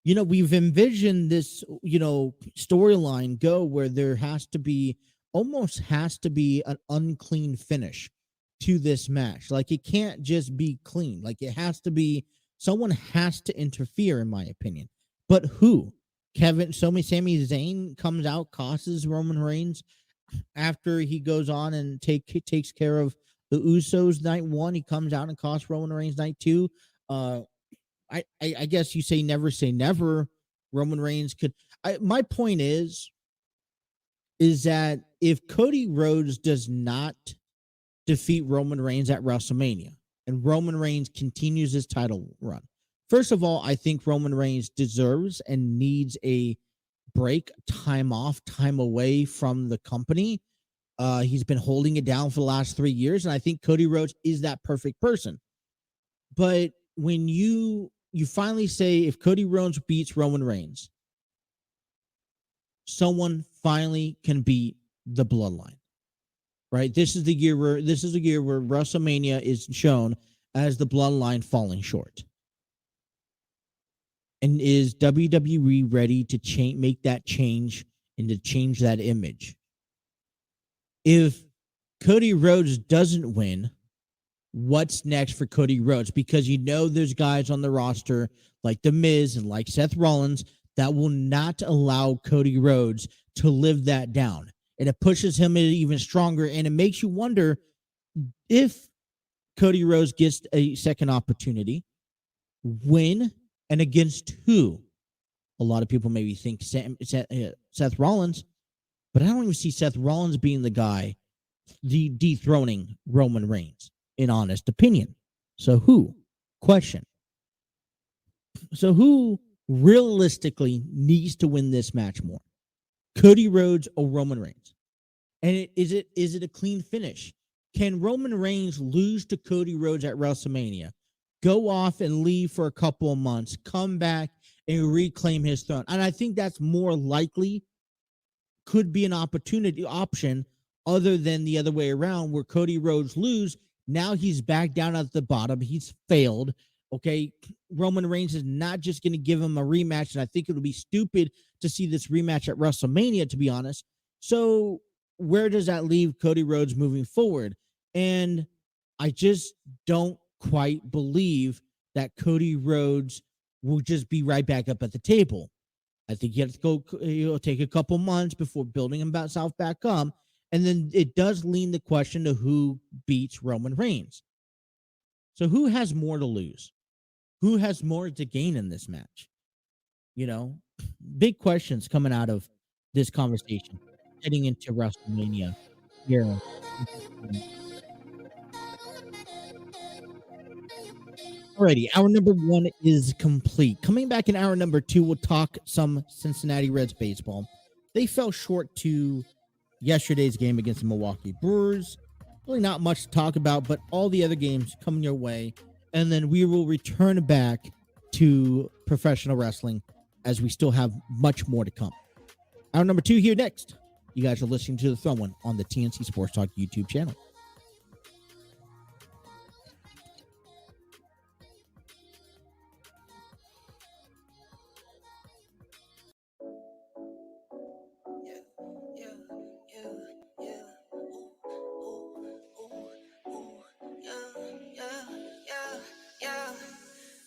We've envisioned this, storyline go where there almost has to be an unclean finish to this match. Like, it can't just be clean. Like, someone has to interfere, in my opinion. But who? Sami Zayn comes out, causes Roman Reigns after he goes on and takes care of the Usos night one. He comes out and costs Roman Reigns night two. I guess you say never. Roman Reigns could. My point is that if Cody Rhodes does not defeat Roman Reigns at WrestleMania and Roman Reigns continues his title run, first of all, I think Roman Reigns deserves and needs a break, time off, time away from the company. He's been holding it down for the last 3 years, and I think Cody Rhodes is that perfect person. But when you finally say, if Cody Rhodes beats Roman Reigns, someone finally can beat the bloodline, right? This is the year where WrestleMania is shown as the bloodline falling short. And is WWE ready to make that change and to change that image? If Cody Rhodes doesn't win, what's next for Cody Rhodes? Because there's guys on the roster like The Miz and like Seth Rollins that will not allow Cody Rhodes to live that down. And it pushes him even stronger. And it makes you wonder if Cody Rhodes gets a second opportunity, when and against who? A lot of people maybe think Seth Rollins, but I don't even see Seth Rollins being the guy dethroning Roman Reigns, in honest opinion. So who? Question. So who realistically needs to win this match more? Cody Rhodes or Roman Reigns? And is it a clean finish? Can Roman Reigns lose to Cody Rhodes at WrestleMania, go off and leave for a couple of months, come back and reclaim his throne? And I think that's more likely, could be an option other than the other way around, where Cody Rhodes lose. Now he's back down at the bottom. He's failed. Okay. Roman Reigns is not just going to give him a rematch. And I think it would be stupid to see this rematch at WrestleMania, to be honest. So where does that leave Cody Rhodes moving forward? And I just don't quite believe that Cody Rhodes we'll just be right back up at the table. I think you have to go, take a couple months before building himself back up. And then it does lean the question to who beats Roman Reigns. So who has more to lose? Who has more to gain in this match? Big questions coming out of this conversation heading into WrestleMania here. Alrighty, hour number 1 is complete. Coming back in hour number 2, we'll talk some Cincinnati Reds baseball. They fell short to yesterday's game against the Milwaukee Brewers. Really not much to talk about, but all the other games coming your way. And then we will return back to professional wrestling as we still have much more to come. Hour number 2 here next. You guys are listening to The Throw-In on the TNC Sports Talk YouTube channel.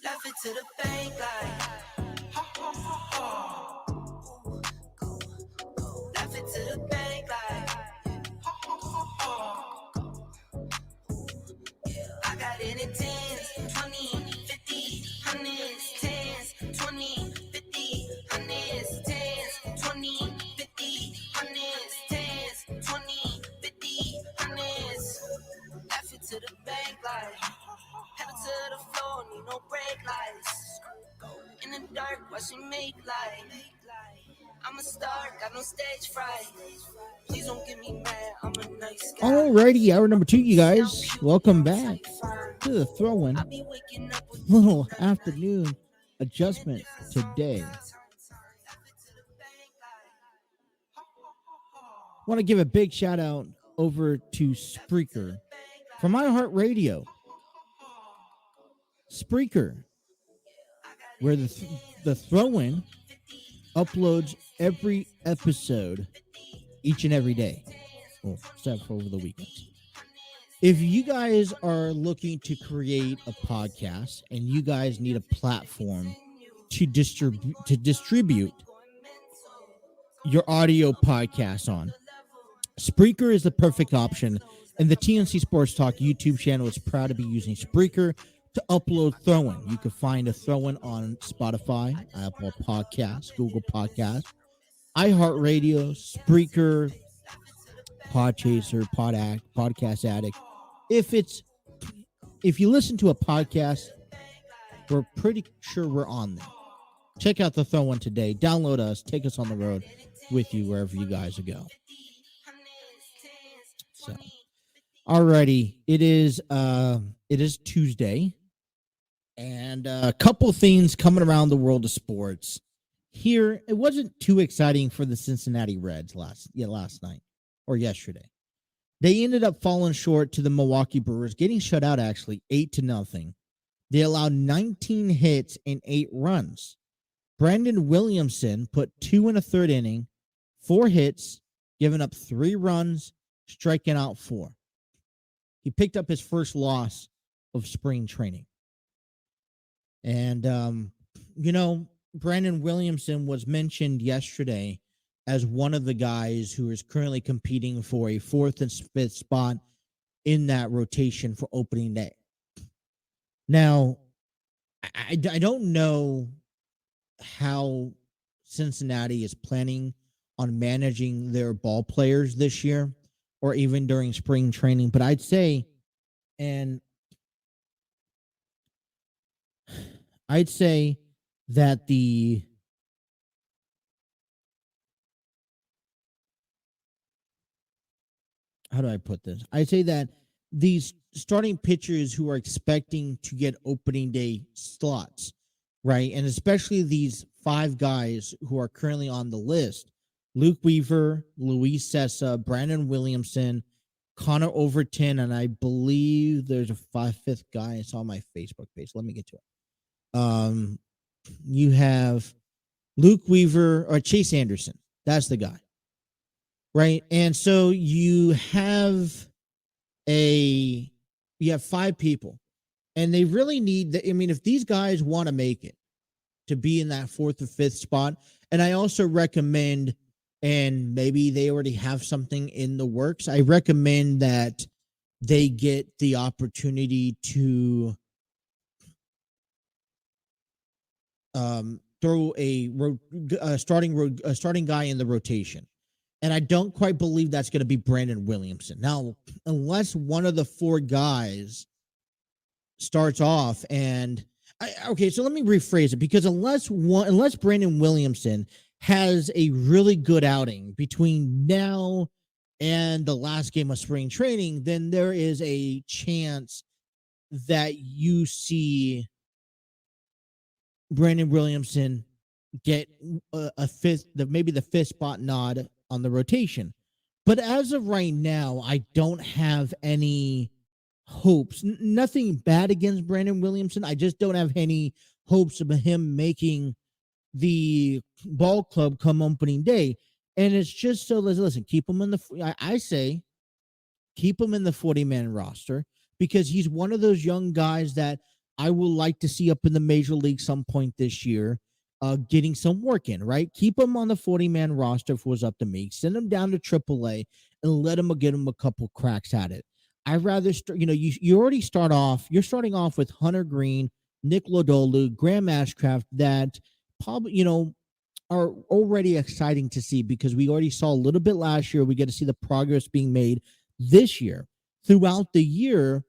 Laugh it to the bank like ha ha ha ha. Go, go. Laugh it to the bank like ha ha ha ha. Yeah, I got it in tens, 20, 50, hundreds, tens, 20, 50, hundreds, tens, 20, 50, hundreds, tens, 20, 50, hundreds. Laugh it to the bank like pedal to the floor, need no brake lights. In the dark, watch me make light. I'm a star, got no stage fright. Please don't get me mad, I'm a nice guy. Alrighty, hour number 2, you guys. Welcome back to The Throw-In. Little afternoon adjustment today. Want to give a big shout out over to Spreaker from iHeartRadio. Spreaker, where the Throw-In uploads every episode each and every day, except for over the weekends. If you guys are looking to create a podcast and you guys need a platform to distribute your audio podcast on, Spreaker is the perfect option, and the TNC Sports Talk YouTube channel is proud to be using Spreaker to upload Throw-In. You can find a Throw-In on Spotify, Apple Podcasts, Google Podcasts, iHeartRadio, Spreaker, Podchaser, Podcast Addict. If you listen to a podcast, we're pretty sure we're on there. Check out the Throw-In today. Download us. Take us on the road with you wherever you guys go. So, alrighty, it is Tuesday, and a couple things coming around the world of sports. Here, it wasn't too exciting for the Cincinnati Reds last night or yesterday. They ended up falling short to the Milwaukee Brewers, getting shut out actually 8-0. They allowed 19 hits and 8 runs. Brandon Williamson put 2 in a third inning, 4 hits, giving up 3 runs, striking out 4. He picked up his first loss of spring training. And, Brandon Williamson was mentioned yesterday as one of the guys who is currently competing for a 4th and 5th spot in that rotation for opening day. Now, I don't know how Cincinnati is planning on managing their ball players this year or even during spring training, but I'd say that how do I put this? I'd say that these starting pitchers who are expecting to get opening day slots, right? And especially these 5 guys who are currently on the list: Luke Weaver, Luis Sessa, Brandon Williamson, Connor Overton, and I believe there's a 5th guy. I saw on my Facebook page. Let me get to it. You have Luke Weaver or Chase Anderson. That's the guy. Right. And so you have 5 people, and they really need if these guys want to make it, to be in that 4th or 5th spot. And I also recommend, and maybe they already have something in the works, I recommend that they get the opportunity to throw a starting guy in the rotation. And I don't quite believe that's going to be Brandon Williamson. Now, unless one of the 4 guys starts off and okay, so let me rephrase it, because unless Brandon Williamson has a really good outing between now and the last game of spring training, then there is a chance that you see Brandon Williamson get a fifth, maybe the 5th spot nod on the rotation. But as of right now, I don't have any hopes. Nothing bad against Brandon Williamson. I just don't have any hopes of him making the ball club come opening day. And it's just so, listen, keep him in the, I say, keep him in the 40-man roster, because he's one of those young guys that I will like to see up in the major league some point this year, getting some work in, right? Keep him on the 40-man roster if it was up to me. Send him down to AAA and let him get him a couple cracks at it. I'd rather you already you're starting off with Hunter Green, Nick Lodolu, Graham Ashcraft, that probably, are already exciting to see, because we already saw a little bit last year. We get to see the progress being made this year. Throughout the year,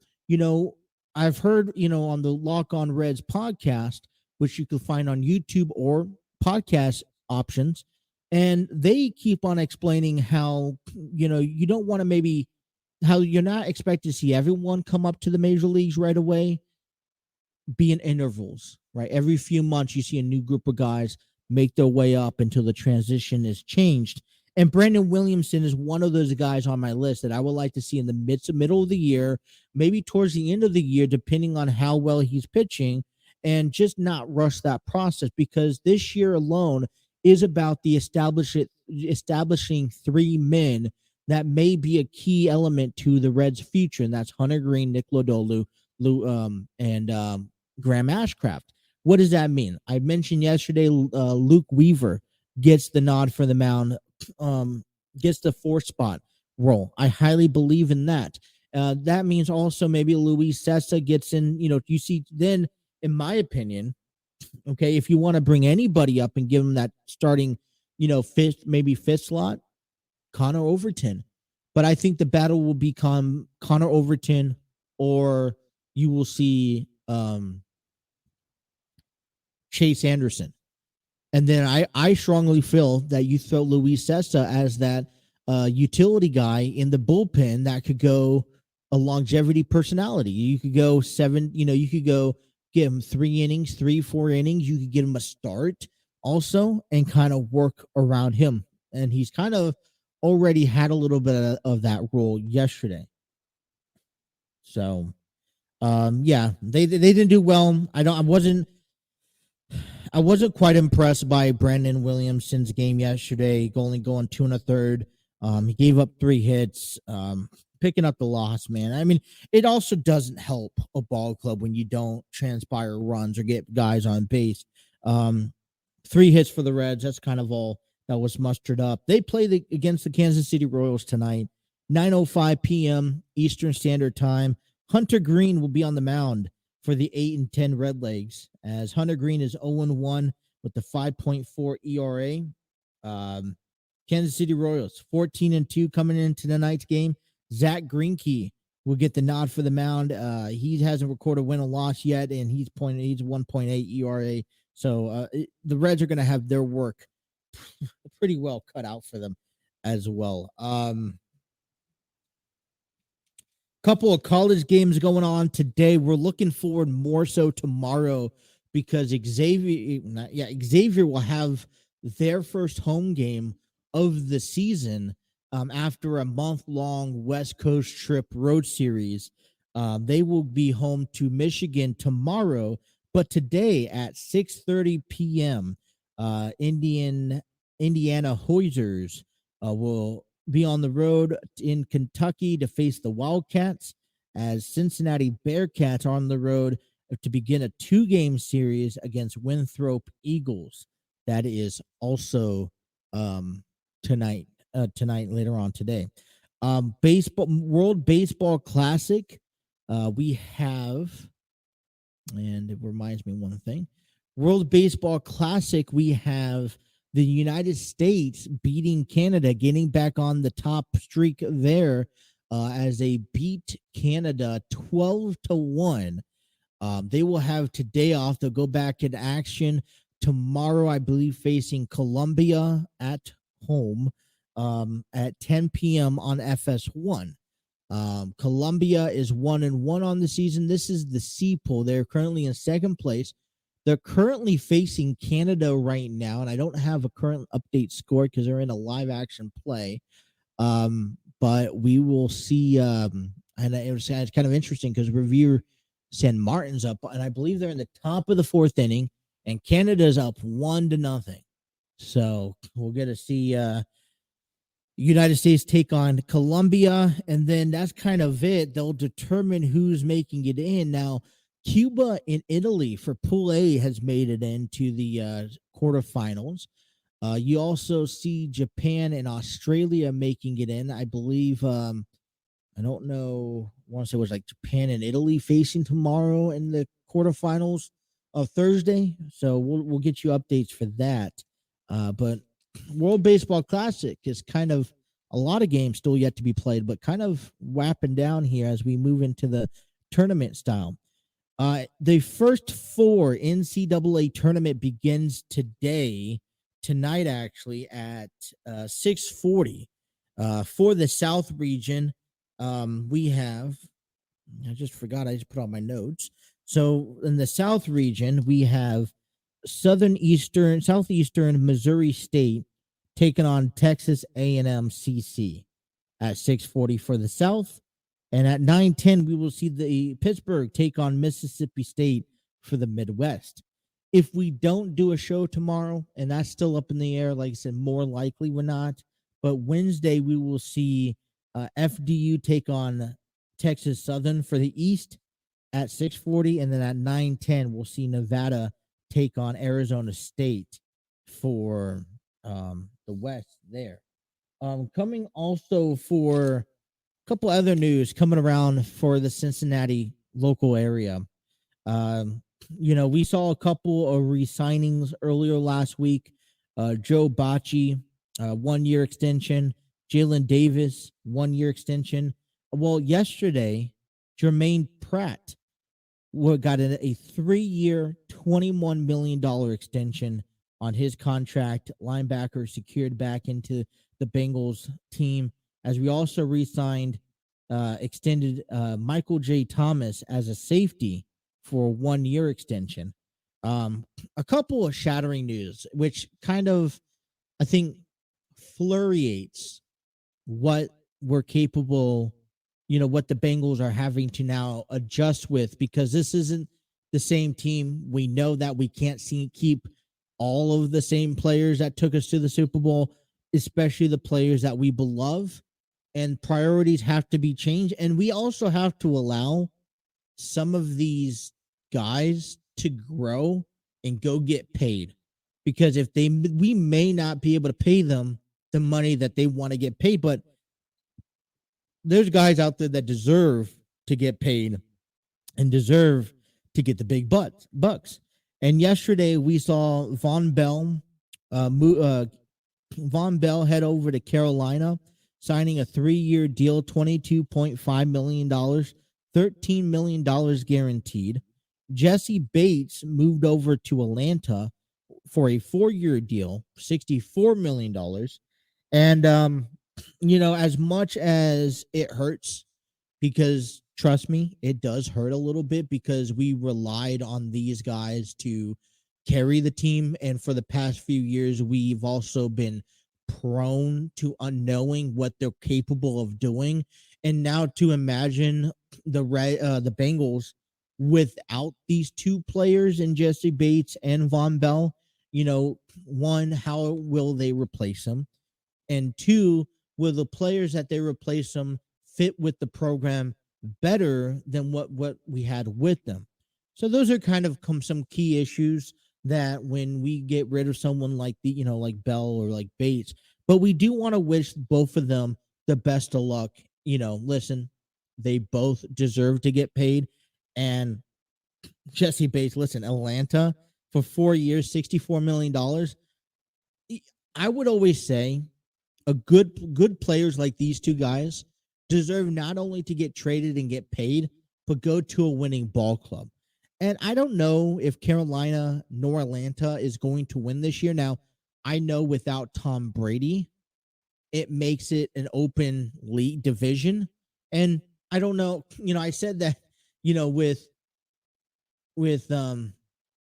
I've heard, on the Lock on Reds podcast, which you can find on YouTube or podcast options, and they keep on explaining how, you don't want to maybe, how you're not expected to see everyone come up to the major leagues right away, be in intervals, right? Every few months, you see a new group of guys make their way up until the transition is changed. And Brandon Williamson is one of those guys on my list that I would like to see in the middle of the year, maybe towards the end of the year, depending on how well he's pitching, and just not rush that process, because this year alone is about the establishing 3 men that may be a key element to the Reds' future, and that's Hunter Green, Nick Lodolu, and Graham Ashcraft. What does that mean? I mentioned yesterday, Luke Weaver gets the nod for the mound, gets the 4th spot role. I highly believe in that. That means also maybe Luis Sessa gets in. You see, then, in my opinion, okay, if you want to bring anybody up and give him that starting, 5th slot, Connor Overton. But I think the battle will become Connor Overton, or you will see Chase Anderson. And then I strongly feel that you throw Luis Sessa as that utility guy in the bullpen that could go a longevity personality. You could go 7, you could go get him 3 innings, 3-4 innings. You could get him a start also and kind of work around him. And he's kind of already had a little bit of that role yesterday. So, yeah, they didn't do well. I wasn't quite impressed by Brandon Williamson's game yesterday, only going 2 1/3. He gave up 3 hits, picking up the loss, man. I mean, it also doesn't help a ball club when you don't transpire runs or get guys on base. 3 hits for the Reds. That's kind of all that was mustered up. They play against the Kansas City Royals tonight, 9:05 p.m. Eastern Standard Time. Hunter Green will be on the mound for the 8-10 Redlegs, as Hunter Green is 0-1 with the 5.4 ERA. Kansas City Royals 14-2 coming into tonight's game. Zach Greinke will get the nod for the mound. He hasn't recorded win or loss yet, and he's 1.8 ERA. So the Reds are going to have their work pretty well cut out for them as well. Couple of college games going on today. We're looking forward more so tomorrow, because Xavier will have their first home game of the season after a month-long West Coast trip road series. They will be home to Michigan tomorrow, but today at 6:30 p.m., Indiana Hoosiers will be on the road in Kentucky to face the Wildcats, as Cincinnati Bearcats are on the road to begin a 2-game series against Winthrop Eagles. That is also tonight. Tonight, later on today. Baseball World Baseball Classic. We have, and it reminds me of one thing. World Baseball Classic. We have the United States beating Canada, getting back on the top streak there, as they beat Canada 12-1. They will have today off. They'll go back in action tomorrow, I believe, facing Colombia at home at 10 p.m. on FS1. Colombia is 1-1 on the season. This is the C pool. They're currently in second place. They're currently facing Canada right now, and I don't have a current update score because they're in a live action play. But we will see. And it's kind of interesting because Revere San Martin's up, and I believe they're in the top of the fourth inning, and Canada's up 1-0. So we'll get to see United States take on Colombia, and then that's kind of it. They'll determine who's making it in. Now, Cuba and Italy for Pool A has made it into the quarterfinals. You also see Japan and Australia making it in. I believe, I don't know, I want to say it was like Japan and Italy facing tomorrow in the quarterfinals of Thursday. So we'll get you updates for that. But World Baseball Classic is kind of a lot of games still yet to be played, but kind of wrapping down here as we move into the tournament style. The first 4 NCAA tournament begins tonight actually at 6:40. For the South region, we have, I just forgot, I just put on my notes. So in the South region, we have Southeastern Missouri State taking on Texas A&M CC at 6:40 for the South. And at 9:10, we will see the Pittsburgh take on Mississippi State for the Midwest. If we don't do a show tomorrow, and that's still up in the air, like I said, more likely we're not. But Wednesday, we will see FDU take on Texas Southern for the East at 6:40. And then at 9:10, we'll see Nevada take on Arizona State for the West there. Coming also for couple other news coming around for the Cincinnati local area. We saw a couple of re-signings earlier last week. Joe Bocci, 1-year extension. Jalen Davis, 1-year extension. Well, yesterday, Jermaine Pratt got a 3-year, $21 million extension on his contract. Linebacker secured back into the Bengals team, as we also re-signed, extended Michael J. Thomas as a safety for a 1-year extension. A couple of shattering news, which kind of, I think, floriates what we're capable, what the Bengals are having to now adjust with, because this isn't the same team. We know that we can't keep all of the same players that took us to the Super Bowl, especially the players that we love, and priorities have to be changed. And we also have to allow some of these guys to grow and go get paid, because we may not be able to pay them the money that they want to get paid, but there's guys out there that deserve to get paid and deserve to get the big bucks. And yesterday we saw Von Bell head over to Carolina, signing a 3-year deal, $22.5 million, $13 million guaranteed. Jesse Bates moved over to Atlanta for a 4-year deal, $64 million. And, as much as it hurts, because trust me, it does hurt a little bit, because we relied on these guys to carry the team. And for the past few years, we've also been prone to unknowing what they're capable of doing. And now to imagine the Bengals without these 2 players in Jesse Bates and Von Bell, one, how will they replace them? And 2, will the players that they replace them fit with the program better than what we had with them? So those are kind of some key issues that when we get rid of someone like like Bell or like Bates, but we do want to wish both of them the best of luck. Listen, they both deserve to get paid. And Jesse Bates, listen, Atlanta for 4 years, $64 million. I would always say a good players like these two guys deserve not only to get traded and get paid, but go to a winning ball club. And I don't know if Carolina nor Atlanta is going to win this year. Now, I know without Tom Brady, it makes it an open league division. And I don't know, I said that, with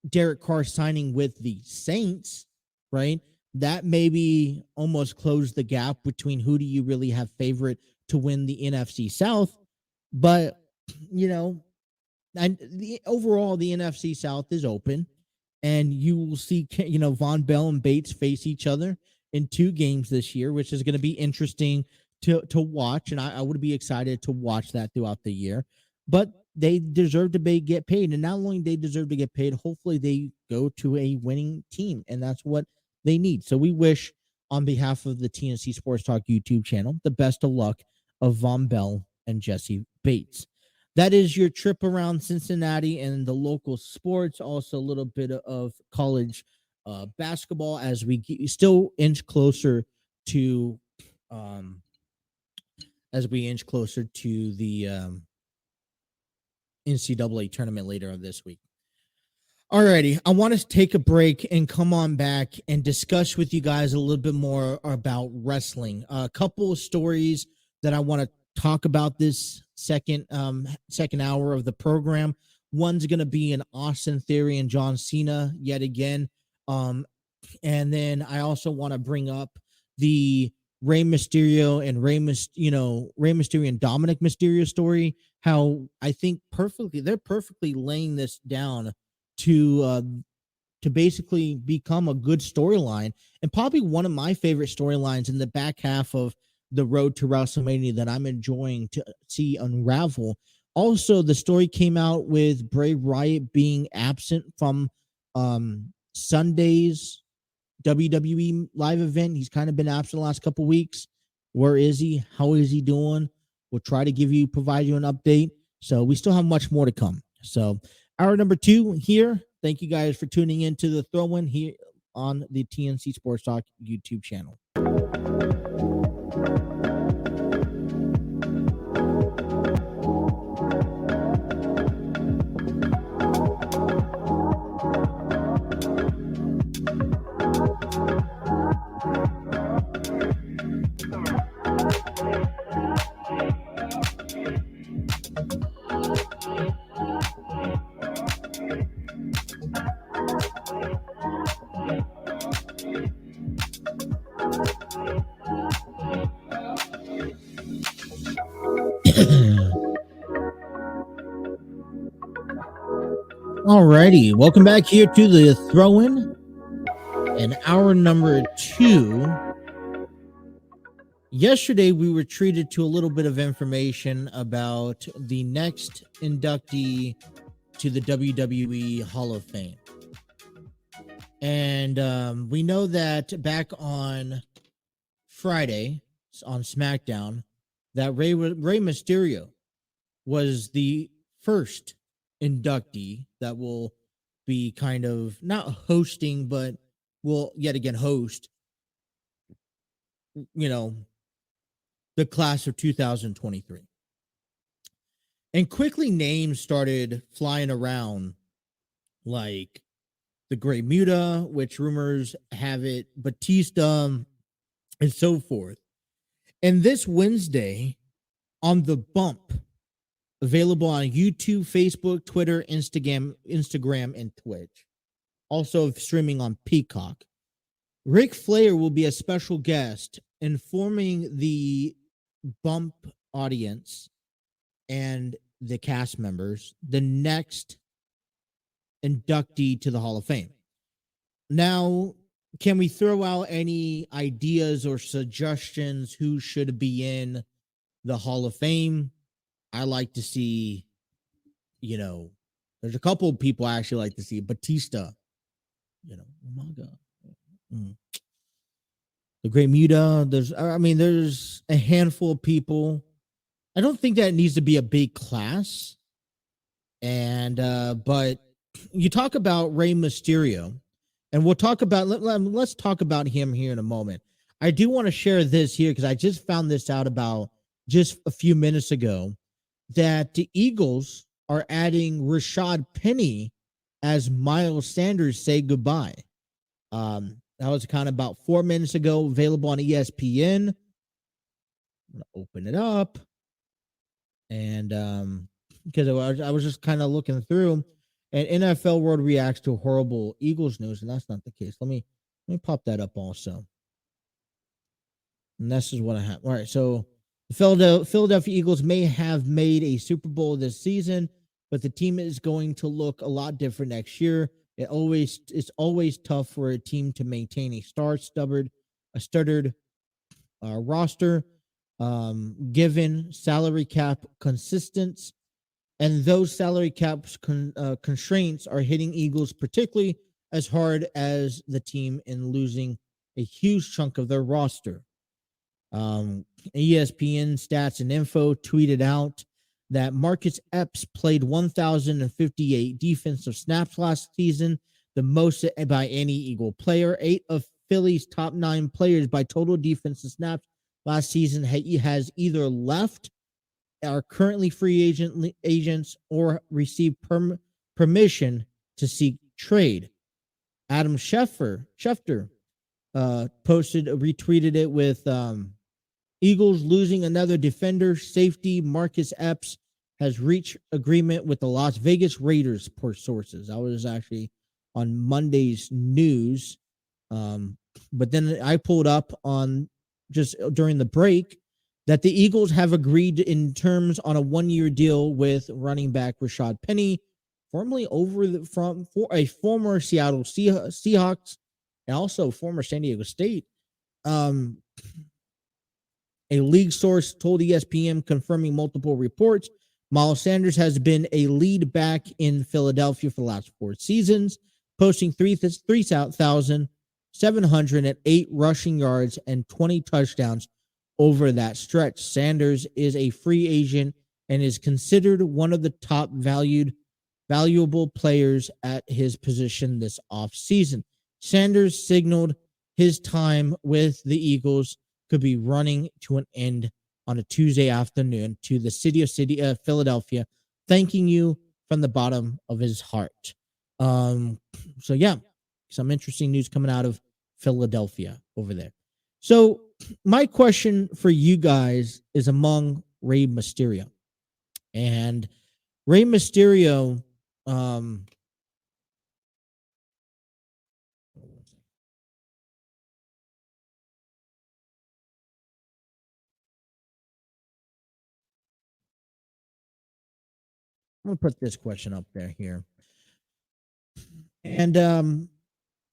Derek Carr signing with the Saints, right? That maybe almost closed the gap between who do you really have favorite to win the NFC South. But, you know, overall, the NFC South is open, and you will see, Von Bell and Bates face each other in 2 games this year, which is going to be interesting to watch. And I would be excited to watch that throughout the year. But they deserve to get paid. And not only they deserve to get paid, hopefully they go to a winning team. And that's what they need. So we wish, on behalf of the TNC Sports Talk YouTube channel, the best of luck of Von Bell and Jesse Bates. That is your trip around Cincinnati and the local sports. Also, a little bit of college basketball as we still inch closer to, the NCAA tournament later this week. Alrighty, I want to take a break and come on back and discuss with you guys a little bit more about wrestling. A couple of stories that I want to talk about this second hour of the program. One's going to be an Austin Theory and John Cena yet again. And then I also want to bring up the Rey Mysterio and Rey Mysterio and Dominic Mysterio story. How I think they're perfectly laying this down to basically become a good storyline, and probably one of my favorite storylines in the back half of the road to WrestleMania that I'm enjoying to see unravel. Also, the story came out with Bray Wyatt being absent from Sunday's WWE live event. He's kind of been absent the last couple weeks. Where is he? How is he doing? We'll try to provide you an update. So we still have much more to come. So hour number 2 here. Thank you guys for tuning in to the throw-in here on the TNC Sports Talk YouTube channel. Alrighty, welcome back here to the throw-in and hour number 2. Yesterday, we were treated to a little bit of information about the next inductee to the WWE Hall of Fame. And we know that back on Friday on SmackDown, that Rey Mysterio was the first inductee that will be kind of not hosting, but will yet again host, the class of 2023. And quickly names started flying around, like the Great Muta, which rumors have it, Batista, and so forth. And this Wednesday on The Bump, available on YouTube, Facebook, Twitter, Instagram, and Twitch. Also streaming on Peacock. Ric Flair will be a special guest informing the Bump audience and the cast members the next inductee to the Hall of Fame. Now, can we throw out any ideas or suggestions who should be in the Hall of Fame? I like to see, There's a couple of people I actually like to see. Batista, oh my god, mm. The Great Muta. There's a handful of people. I don't think that needs to be a big class. And but you talk about Rey Mysterio, and we'll talk about let's talk about him here in a moment. I do want to share this here because I just found this out about just a few minutes ago that the Eagles are adding Rashad Penny as Miles Sanders say goodbye. That was kind of about 4 minutes ago, available on ESPN. I'm gonna open it up, and because I was just kind of looking through, and NFL World reacts to horrible Eagles news, and that's not the case. Let me pop that up also. And this is what I have. All right, so the Philadelphia Eagles may have made a Super Bowl this season, but the team is going to look a lot different next year. It's always tough for a team to maintain a stuttered roster, given salary cap consistency, and those salary cap constraints are hitting Eagles particularly as hard as the team in losing a huge chunk of their roster. ESPN Stats and Info tweeted out that Marcus Epps played 1,058 defensive snaps last season, the most by any Eagle player. 8 of Philly's top 9 players by total defensive snaps last season has either left, are currently free agents, or received permission to seek trade. Adam Schefter retweeted it with Eagles losing another defender. Safety Marcus Epps has reached agreement with the Las Vegas Raiders, per sources. I was actually on Monday's news. But then I pulled up on just during the break that the Eagles have agreed in terms on a 1-year deal with running back Rashad Penny, formerly for a former Seattle Seahawks and also former San Diego State. A league source told ESPN, confirming multiple reports, Miles Sanders has been a lead back in Philadelphia for the last 4 seasons, posting 3,708 rushing yards and 20 touchdowns over that stretch. Sanders is a free agent and is considered one of the top valuable players at his position this offseason. Sanders signaled his time with the Eagles could be running to an end on a Tuesday afternoon to the city of Philadelphia, thanking you from the bottom of his heart. So yeah, some interesting news coming out of Philadelphia over there. So my question for you guys is among Rey Mysterio. And Rey Mysterio, I'm gonna put this question up here. And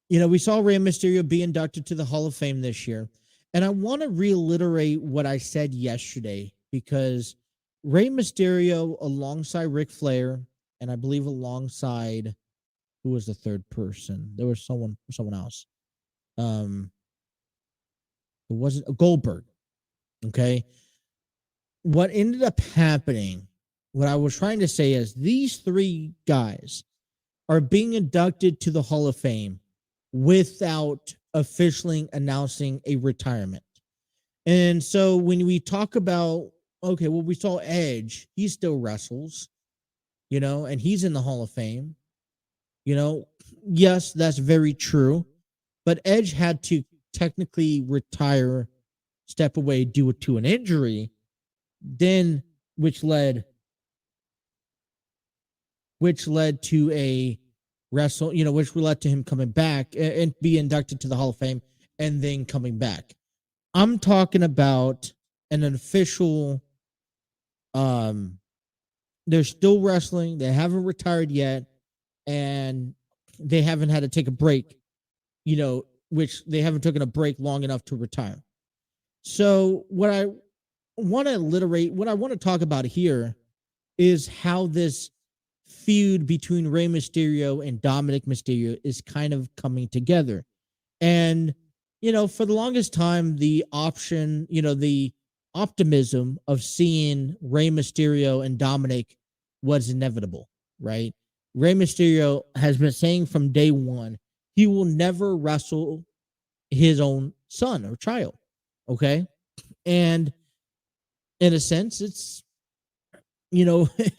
we saw Rey Mysterio be inducted to the Hall of Fame this year. And I want to reiterate what I said yesterday, because Rey Mysterio, alongside Ric Flair, and I believe alongside, who was the third person? There was someone else. It wasn't Goldberg. Okay. What ended up happening, what I was trying to say is these 3 guys are being inducted to the Hall of Fame without officially announcing a retirement. And so when we talk about, okay, well, we saw Edge, he still wrestles, and he's in the Hall of Fame. Yes, that's very true. But Edge had to technically retire, step away due to an injury, then which led to a which led to him coming back and be inducted to the Hall of Fame and then coming back. I'm talking about an official, they're still wrestling. They haven't retired yet, and they haven't had to take a break, which they haven't taken a break long enough to retire. So what I want to talk about here is how this feud between Rey Mysterio and Dominic Mysterio is kind of coming together. And, for the longest time, the option, the optimism of seeing Rey Mysterio and Dominic was inevitable, right? Rey Mysterio has been saying from day one he will never wrestle his own son or child. Okay. And in a sense, it's,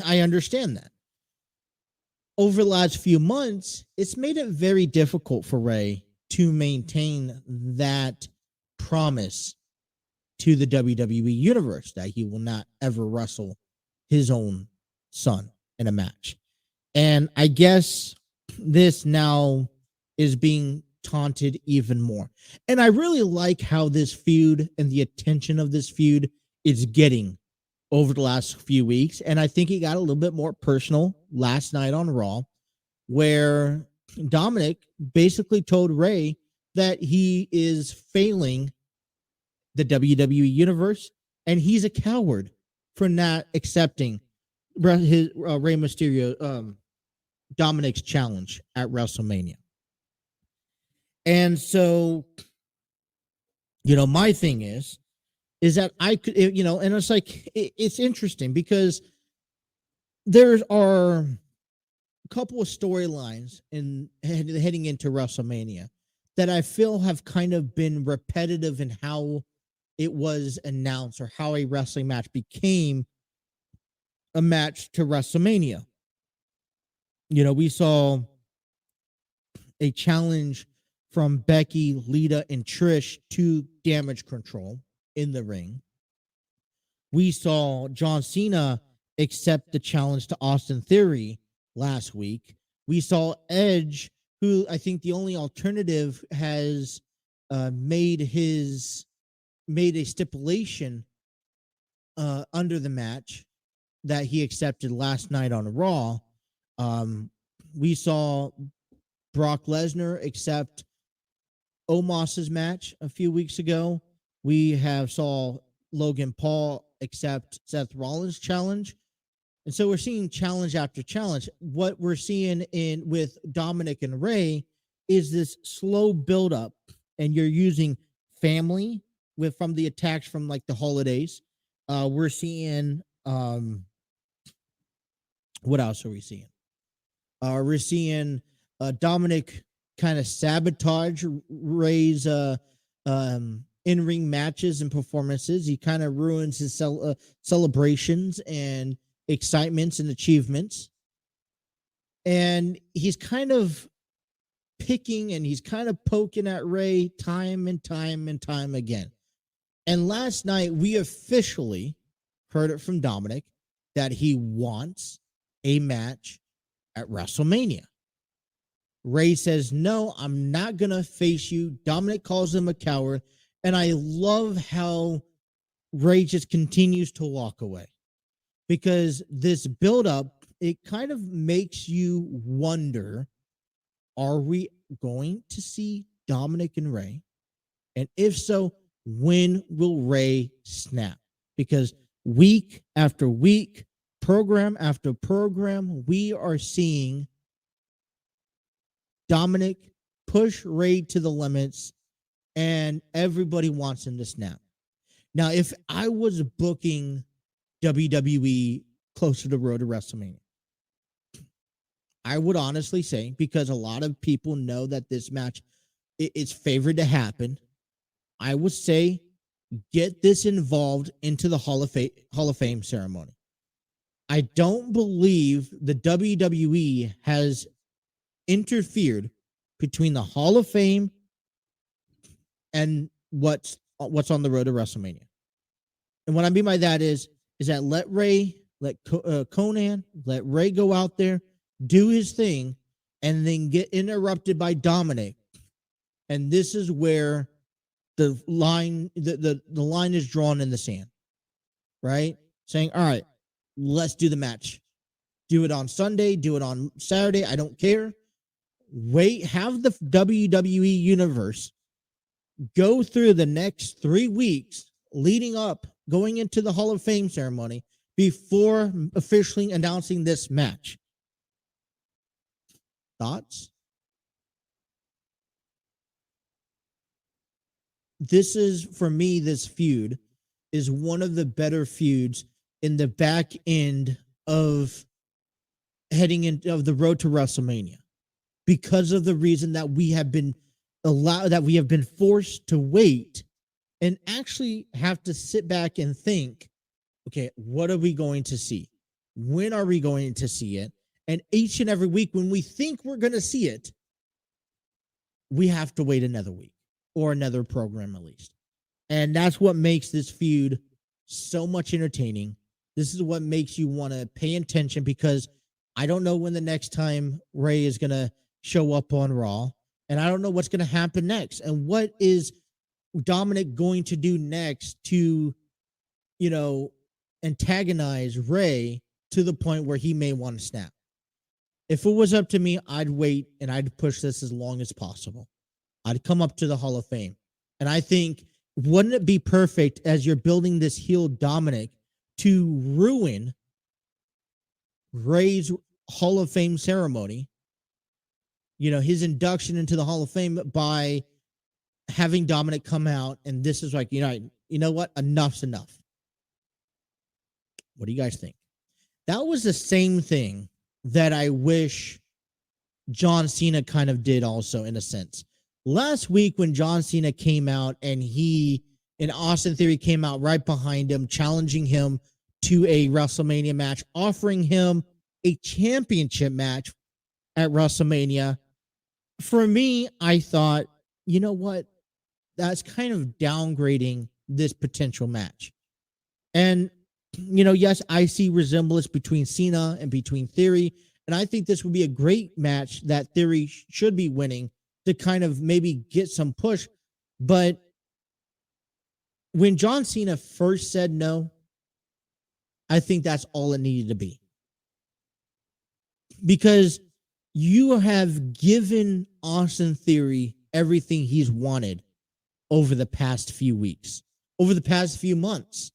I understand that. Over the last few months, it's made it very difficult for Rey to maintain that promise to the WWE universe that he will not ever wrestle his own son in a match. And I guess this now is being taunted even more. And I really like how this feud and the attention of this feud is getting over the last few weeks. And I think it got a little bit more personal last night on Raw, where Dominic basically told Rey that he is failing the WWE universe and he's a coward for not accepting his Rey Mysterio, Dominic's challenge at WrestleMania. And so, my thing is that I could, and it's like, it's interesting because there are a couple of storylines heading into WrestleMania that I feel have kind of been repetitive in how it was announced or how a wrestling match became a match to WrestleMania. We saw a challenge from Becky, Lita, and Trish to Damage Control in the ring. We saw John Cena accept the challenge to Austin Theory last week. We saw Edge, who I think the only alternative has made a stipulation under the match that he accepted last night on Raw. We saw Brock Lesnar accept Omos's match a few weeks ago. We saw Logan Paul accept Seth Rollins' challenge. And so we're seeing challenge after challenge. What we're seeing with Dominic and Rey is this slow buildup, and you're using family from the attacks from like the holidays. We're seeing what else are we seeing? We're seeing Dominic kind of sabotage Rey's in-ring matches and performances. He kind of ruins his celebrations and excitements and achievements. And he's kind of picking and he's kind of poking at Rey time and time and time again. And last night, we officially heard it from Dominic that he wants a match at WrestleMania. Rey says, no, I'm not going to face you. Dominic calls him a coward. And I love how Rey just continues to walk away. Because this buildup, it kind of makes you wonder, are we going to see Dominic and Rey? And if so, when will Rey snap? Because week after week, program after program, we are seeing Dominic push Rey to the limits, and everybody wants him to snap. Now, if I was booking WWE closer to the road to WrestleMania, I would honestly say, because a lot of people know that this match is favored to happen, I would say get this involved into the Hall of Fame ceremony. I don't believe the WWE has interfered between the Hall of Fame and what's on the road to WrestleMania. And what I mean by that is that let Conan, let Rey go out there, do his thing, and then get interrupted by Dominic. And this is where the line is drawn in the sand, right? Saying, all right, let's do the match. Do it on Sunday, do it on Saturday, I don't care. Wait, have the WWE universe go through the next 3 weeks leading up, going into the Hall of Fame ceremony before officially announcing this match. Thoughts? This is, for me, this feud is one of the better feuds in the back end of heading into of the road to WrestleMania, because of the reason that we have been forced to wait and actually have to sit back and think, okay, what are we going to see? When are we going to see it? And each and every week when we think we're going to see it, we have to wait another week or another program at least. And that's what makes this feud so much entertaining. This is what makes you want to pay attention, because I don't know when the next time Ray is going to show up on Raw, and I don't know what's going to happen next. And what is Dominic going to do next to, antagonize Ray to the point where he may want to snap? If it was up to me, I'd wait and I'd push this as long as possible. I'd come up to the Hall of Fame. And I think, wouldn't it be perfect as you're building this heel Dominic to ruin Ray's Hall of Fame ceremony, his induction into the Hall of Fame, by having Dominic come out, and this is like, you know what? Enough's enough. What do you guys think? That was the same thing that I wish John Cena kind of did also, in a sense. Last week when John Cena came out and Austin Theory came out right behind him, challenging him to a WrestleMania match, offering him a championship match at WrestleMania. For me, I thought, you know what? That's kind of downgrading this potential match. And, yes, I see resemblance between Cena and between Theory. And I think this would be a great match that Theory should be winning to kind of maybe get some push. But when John Cena first said no, I think that's all it needed to be. Because you have given Austin Theory everything he's wanted over the past few weeks, over the past few months.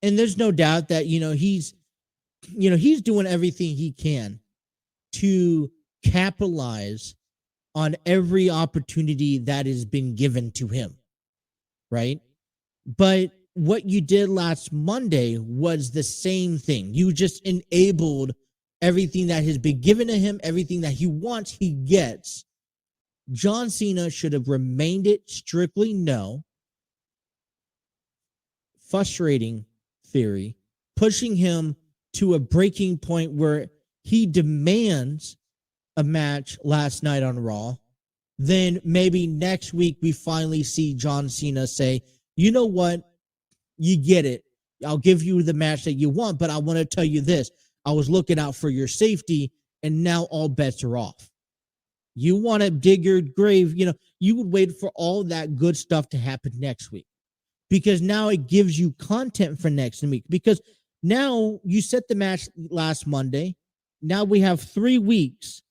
And there's no doubt that, he's doing everything he can to capitalize on every opportunity that has been given to him, right? But what you did last Monday was the same thing. You just enabled everything that has been given to him, everything that he wants, he gets. John Cena should have remained it strictly no, frustrating Theory, pushing him to a breaking point where he demands a match last night on Raw. Then maybe next week we finally see John Cena say, you know what? You get it. I'll give you the match that you want, but I want to tell you this. I was looking out for your safety, and now all bets are off. You want to dig your grave, you would wait for all that good stuff to happen next week, because now it gives you content for next week. Because now you set the match last Monday. Now we have 3 weeks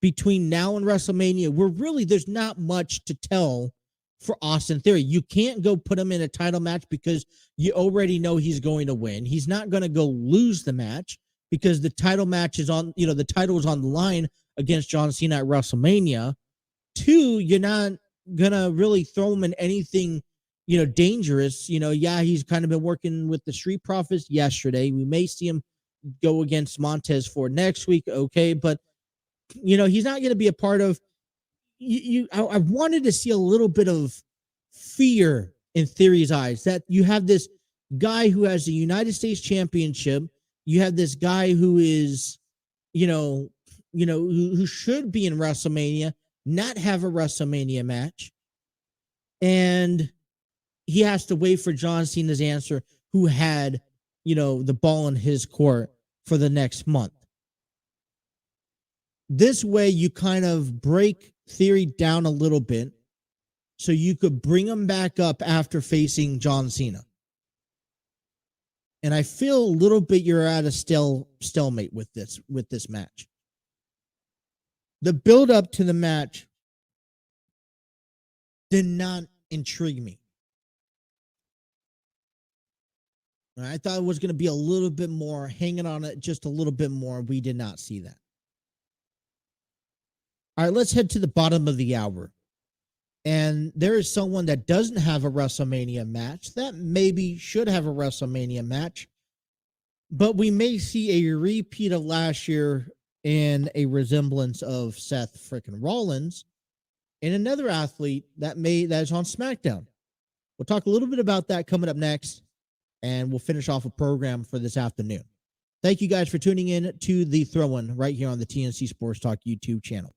between now and WrestleMania where really there's not much to tell for Austin Theory. You can't go put him in a title match because you already know he's going to win. He's not going to go lose the match because the title match is on, the title is on the line against John Cena at WrestleMania. 2, you're not going to really throw him in anything, dangerous. He's kind of been working with the Street Profits yesterday. We may see him go against Montez Ford next week. Okay. But, he's not going to be a part of I wanted to see a little bit of fear in Theory's eyes, that you have this guy who has the United States Championship. You have this guy who is, who should be in WrestleMania, not have a WrestleMania match. And he has to wait for John Cena's answer, who had, the ball in his court for the next month. This way you kind of break Theory down a little bit so you could bring him back up after facing John Cena. And I feel a little bit you're at a stalemate with this match. The build up to the match did not intrigue me. I thought it was going to be a little bit more, hanging on it just a little bit more. We did not see that. All right, let's head to the bottom of the hour. And there is someone that doesn't have a WrestleMania match that maybe should have a WrestleMania match, but we may see a repeat of last year and a resemblance of Seth freaking Rollins and another athlete that is on SmackDown. We'll talk a little bit about that coming up next, and we'll finish off a program for this afternoon. Thank you guys for tuning in to the Throw-In right here on the TNC Sports Talk YouTube channel.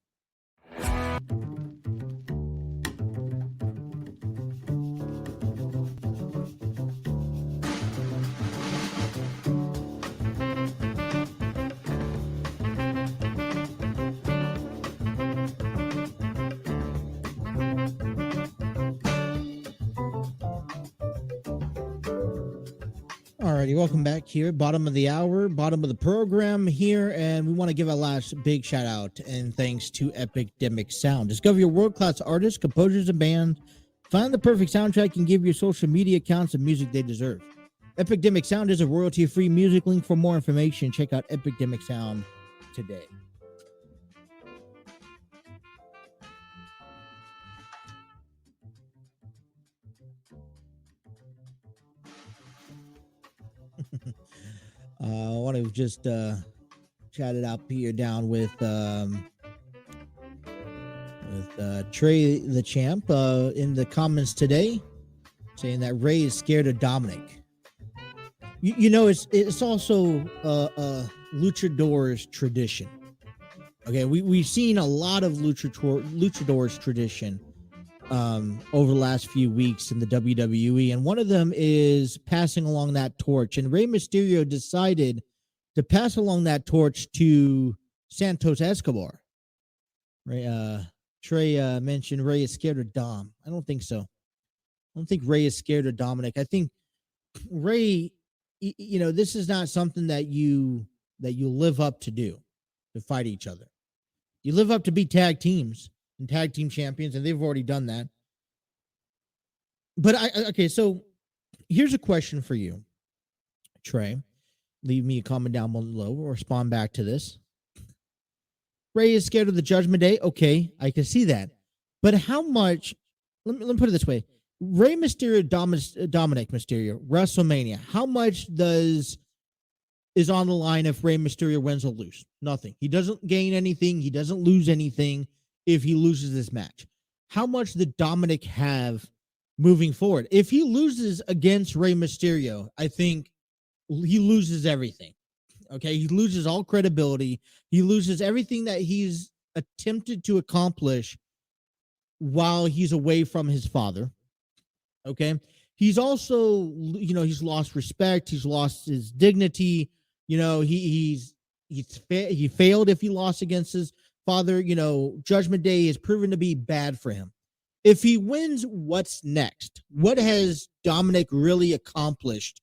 Alrighty, welcome back here. Bottom of the hour, bottom of the program here, and we want to give a last big shout out and thanks to Epidemic Sound. Discover your world-class artists, composers, and bands. Find the perfect soundtrack and give your social media accounts the music they deserve. Epidemic Sound is a royalty-free music link. For more information, check out Epidemic Sound today. I want to just chat it up here down with Trey the Champ in the comments today, saying that Ray is scared of Dominic. You know, it's also luchadors tradition. Okay, we've seen a lot of luchadors tradition over the last few weeks in the WWE, and one of them is passing along that torch. And Rey Mysterio decided to pass along that torch to Santos Escobar. Trey mentioned Rey is scared of Dom. I don't think so. I don't think Rey is scared of Dominic. I think Rey, you know, this is not something that you live up to do, to fight each other. You live up to be tag teams and tag team champions, and they've already done that. But okay, so here's a question for you, Trey. Leave me a comment down below or respond back to this. Ray is scared of the Judgment Day. Okay, I can see that. But how much, let me put it this way. Rey Mysterio, Dominic Mysterio, WrestleMania, how much is on the line if Rey Mysterio wins or loses? Nothing. He doesn't gain anything. He doesn't lose anything if he loses this match. How much did Dominic have moving forward? If he loses against Rey Mysterio, I think he loses everything. Okay, he loses all credibility. He loses everything that he's attempted to accomplish while he's away from his father. Okay, he's also, you know, he's lost respect. He's lost his dignity. You know, he failed if he lost against his father. You know, Judgment Day has proven to be bad for him. If he wins, what's next? What has Dominic really accomplished?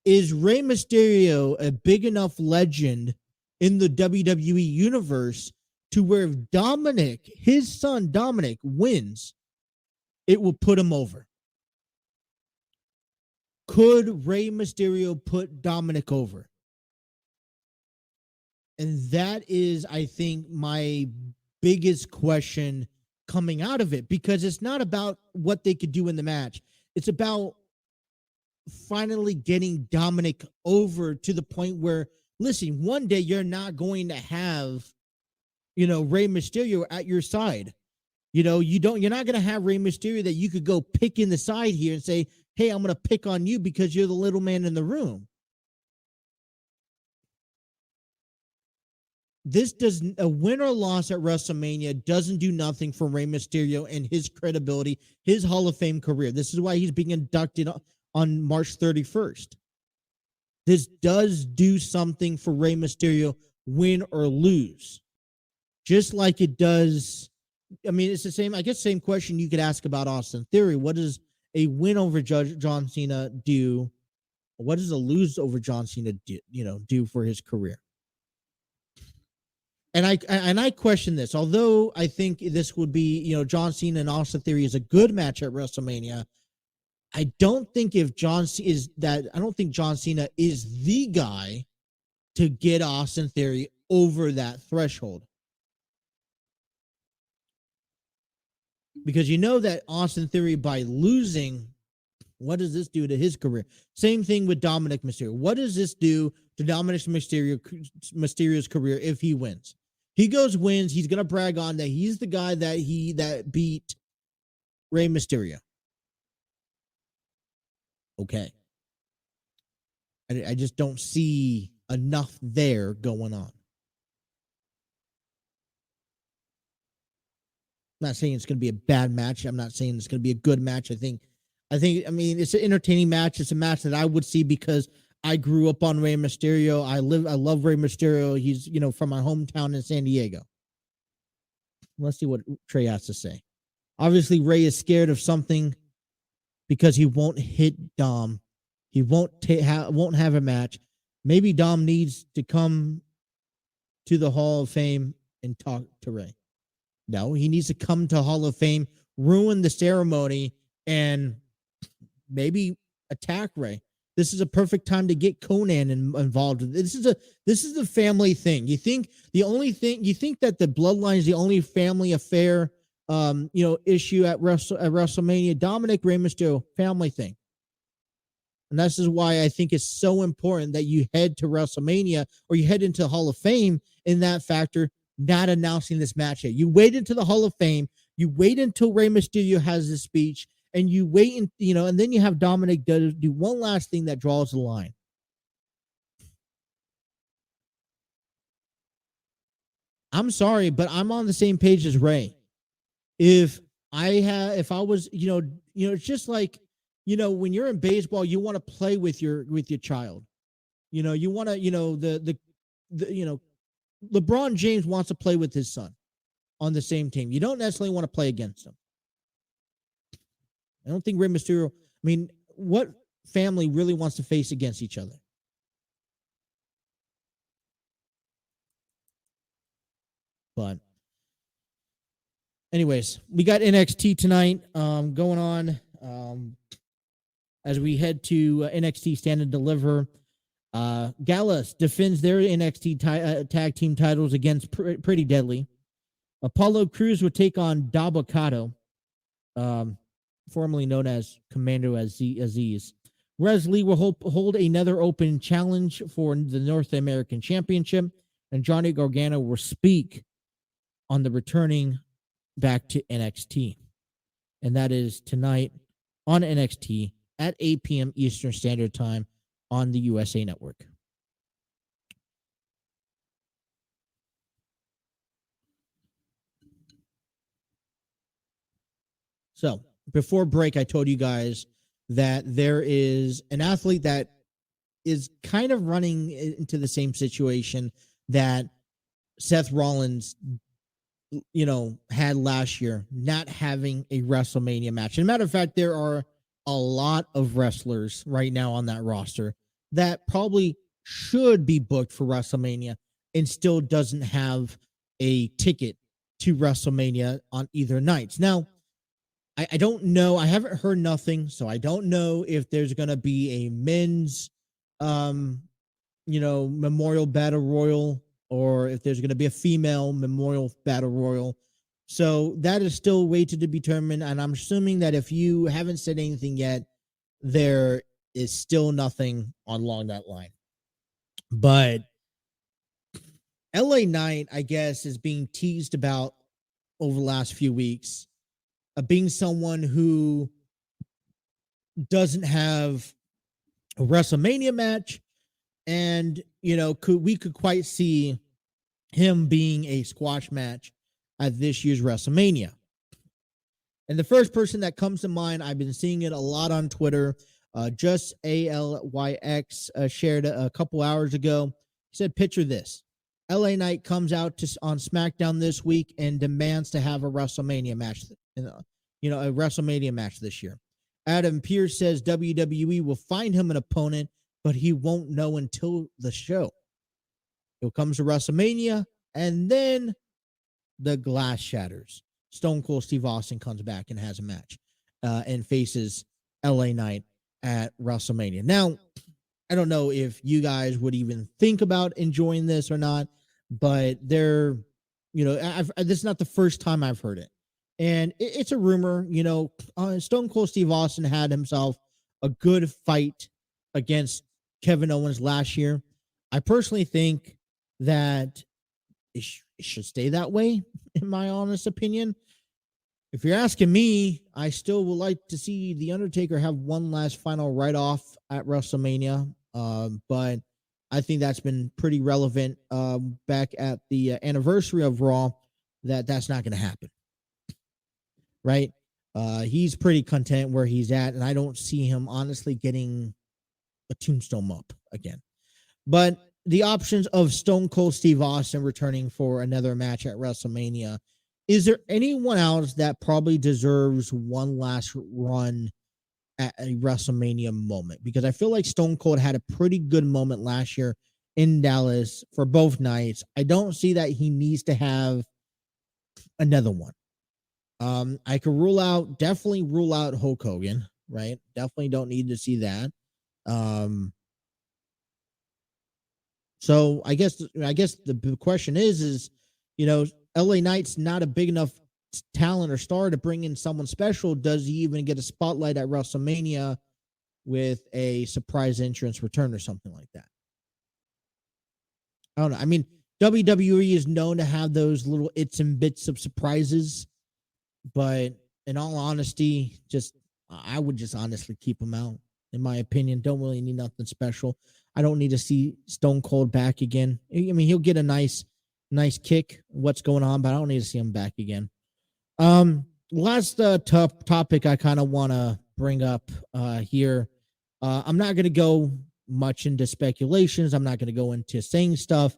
Is Rey Mysterio a big enough legend in the WWE universe to where if Dominic, his son Dominic, wins, it will put him over? Could Rey Mysterio put Dominic over? And that is, I think, my biggest question coming out of it, because it's not about what they could do in the match. It's about finally getting Dominic over to the point where, listen, one day you're not going to have, you know, Rey Mysterio at your side. You know, you're not going to have Rey Mysterio that you could go pick in the side here and say, hey, I'm going to pick on you because you're the little man in the room. A win or loss at WrestleMania doesn't do nothing for Rey Mysterio and his credibility, his Hall of Fame career. This is why he's being inducted on March 31st. This does do something for Rey Mysterio, win or lose. Just like it does, I mean, it's the same, I guess, same question you could ask about Austin Theory. What does a win over John Cena do? What does a lose over John Cena do for his career? And I question this. Although I think this would be, you know, John Cena and Austin Theory is a good match at WrestleMania, I don't think John Cena is the guy to get Austin Theory over that threshold. because you know that Austin Theory, by losing, what does this do to his career? Same thing with Dominic Mysterio. What does this do to Dominic Mysterio's career if he wins? He wins. He's gonna brag on that he's the guy that beat Rey Mysterio. Okay, I just don't see enough there going on. I'm not saying it's going to be a bad match. I'm not saying it's going to be a good match. I mean, it's an entertaining match. It's a match that I would see because I grew up on Rey Mysterio. I love Rey Mysterio. He's, from my hometown in San Diego. Let's see what Trey has to say. Obviously, Rey is scared of something because he won't hit Dom. He won't have a match. Maybe Dom needs to come to the Hall of Fame and talk to Rey. No, he needs to come to Hall of Fame, ruin the ceremony, and maybe attack Rey. This is a perfect time to get Conan involved. This is a family thing. You think that the bloodline is the only family affair, issue at WrestleMania? Dominic, Rey Mysterio, family thing. And this is why I think it's so important that you head to WrestleMania or you head into the Hall of Fame in that factor, not announcing this match yet. You wait into the Hall of Fame. You wait until Rey Mysterio has his speech, and you wait, and then you have Dominic do one last thing that draws the line. I'm sorry, but I'm on the same page as Rey. If I was, it's just like, when you're in baseball, you want to play with your child. You want to, LeBron James wants to play with his son on the same team. You don't necessarily want to play against him. I don't think Rey Mysterio, what family really wants to face against each other? But anyways, we got NXT tonight going on as we head to NXT Stand and Deliver. Gallus defends their NXT tag team titles against Pretty Deadly. Apollo Crews would take on Dabocado, formerly known as Commando Aziz. Wesley will hold another open challenge for the North American Championship, and Johnny Gargano will speak on the returning back to NXT. And that is tonight on NXT at 8 p.m. Eastern Standard Time on the USA Network. So, before break, I told you guys that there is an athlete that is kind of running into the same situation that Seth Rollins, had last year, not having a WrestleMania match. As a matter of fact, there are a lot of wrestlers right now on that roster that probably should be booked for WrestleMania and still doesn't have a ticket to WrestleMania on either nights. Now, I don't know. I haven't heard nothing, so I don't know if there's going to be a men's, Memorial Battle Royal, or if there's going to be a female Memorial Battle Royal. So that is still waited to be determined. And I'm assuming that if you haven't said anything yet, there is still nothing along that line. But LA Knight, I guess, is being teased about over the last few weeks, being someone who doesn't have a WrestleMania match. And, we could quite see him being a squash match at this year's WrestleMania. And the first person that comes to mind, I've been seeing it a lot on Twitter. Just ALYX shared a couple hours ago. He said, picture this. LA Knight comes out on SmackDown this week and demands to have a WrestleMania match, a WrestleMania match this year. Adam Pearce says WWE will find him an opponent, but he won't know until the show. He'll come to WrestleMania, and then the glass shatters. Stone Cold Steve Austin comes back and has a match and faces LA Knight at WrestleMania. Now, I don't know if you guys would even think about enjoying this or not, but this is not the first time I've heard it. And it's a rumor, Stone Cold Steve Austin had himself a good fight against Kevin Owens last year. I personally think that it should stay that way, in my honest opinion. If you're asking me, I still would like to see The Undertaker have one last final write-off at WrestleMania. But I think that's been pretty relevant back at the anniversary of Raw, that's not going to happen. Right? He's pretty content where he's at, and I don't see him honestly getting a tombstone up again. But the options of Stone Cold Steve Austin returning for another match at WrestleMania, is there anyone else that probably deserves one last run at a WrestleMania moment? Because I feel like Stone Cold had a pretty good moment last year in Dallas for both nights. I don't see that he needs to have another one. I could definitely rule out Hulk Hogan, right? Definitely don't need to see that. So I guess the question is, LA Knight's not a big enough talent or star to bring in someone special. Does he even get a spotlight at WrestleMania with a surprise entrance return or something like that? I don't know. I mean, WWE is known to have those little its and bits of surprises, but in all honesty, I would just honestly keep them out. In my opinion, don't really need nothing special. I don't need to see Stone Cold back again. I mean, he'll get a nice kick. What's going on? But I don't need to see him back again. Last topic I kind of want to bring up here. I'm not going to go much into speculations. I'm not going to go into saying stuff.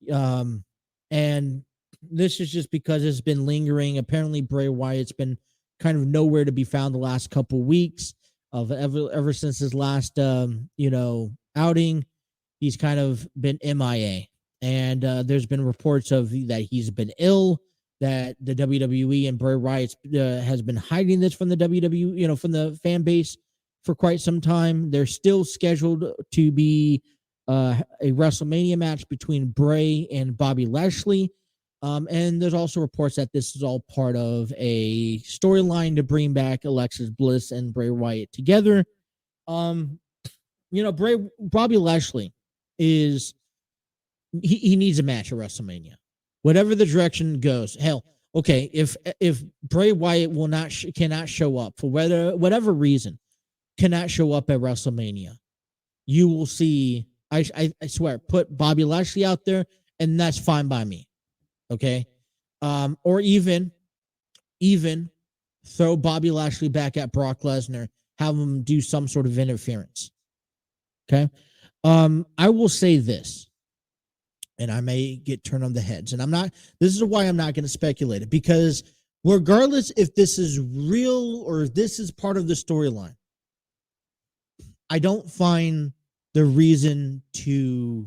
And this is just because it's been lingering. Apparently, Bray Wyatt's been kind of nowhere to be found the last couple weeks. Ever since his last outing, he's kind of been MIA. And there's been reports of that he's been ill, that the WWE and Bray Wyatt has been hiding this from the WWE, from the fan base for quite some time. They're still scheduled to be a WrestleMania match between Bray and Bobby Lashley. And there's also reports that this is all part of a storyline to bring back Alexa Bliss and Bray Wyatt together. Bobby Lashley is he needs a match at WrestleMania. Whatever the direction goes. Hell, okay, if Bray Wyatt cannot show up for whatever reason, cannot show up at WrestleMania, you will see. I swear, put Bobby Lashley out there, and that's fine by me. Okay. Or even throw Bobby Lashley back at Brock Lesnar, have him do some sort of interference. Okay. I will say this, and I may get turned on the heads, and this is why I'm not going to speculate it, because regardless if this is real or this is part of the storyline, I don't find the reason to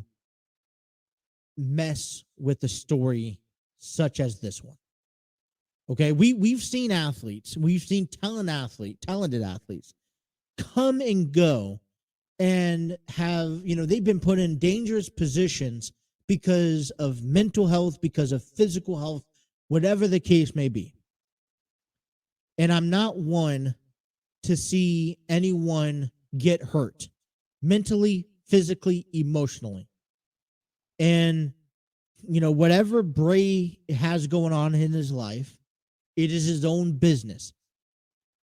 mess with the story such as this one. Okay, we've seen athletes, we've seen talented athletes come and go and have, they've been put in dangerous positions because of mental health, because of physical health, whatever the case may be. And I'm not one to see anyone get hurt mentally, physically, emotionally. And whatever Bray has going on in his life, it is his own business.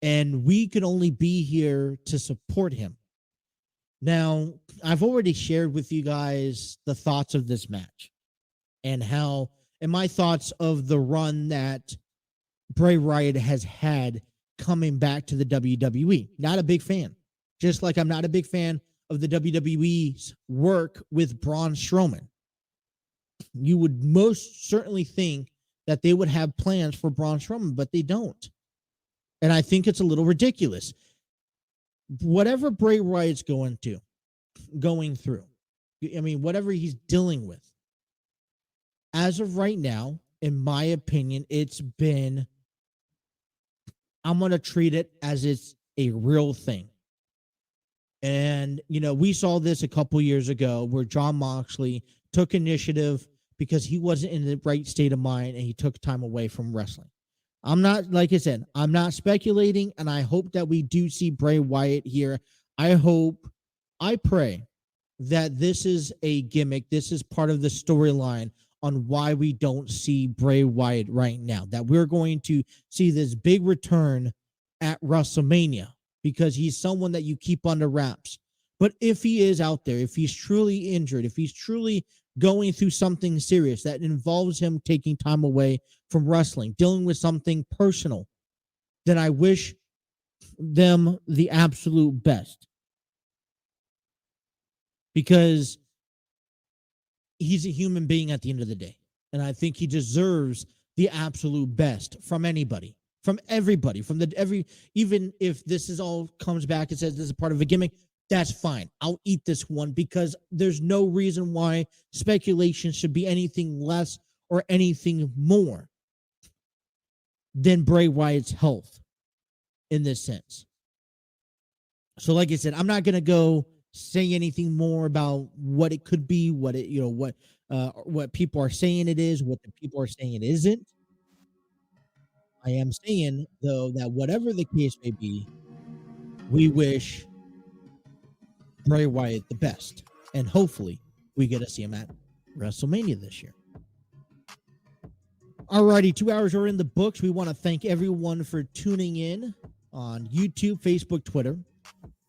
And we can only be here to support him. Now, I've already shared with you guys the thoughts of this match and my thoughts of the run that Bray Wyatt has had coming back to the WWE. Not a big fan. Just like I'm not a big fan of the WWE's work with Braun Strowman. You would most certainly think that they would have plans for Braun Strowman, but they don't. And I think it's a little ridiculous. Whatever Bray Wyatt's going through, whatever he's dealing with, as of right now, in my opinion, I'm going to treat it as it's a real thing. And, we saw this a couple years ago where Jon Moxley took initiative because he wasn't in the right state of mind and he took time away from wrestling. I'm not, like I said, I'm not speculating, and I hope that we do see Bray Wyatt here. I pray that this is a gimmick. This is part of the storyline on why we don't see Bray Wyatt right now. That we're going to see this big return at WrestleMania because he's someone that you keep under wraps. But if he is out there, if he's truly injured, if he's truly going through something serious that involves him taking time away from wrestling, dealing with something personal, then I wish them the absolute best. Because he's a human being at the end of the day. And I think he deserves the absolute best from anybody, from everybody, even if this is all comes back and says this is part of a gimmick, that's fine. I'll eat this one because there's no reason why speculation should be anything less or anything more than Bray Wyatt's health in this sense. So like I said, I'm not going to go say anything more about what it could be, what people are saying it is, what the people are saying it isn't. I am saying, though, that whatever the case may be, we wish Bray Wyatt the best. And hopefully we get to see him at WrestleMania this year. Alrighty, 2 hours are in the books. We want to thank everyone for tuning in on YouTube, Facebook, Twitter.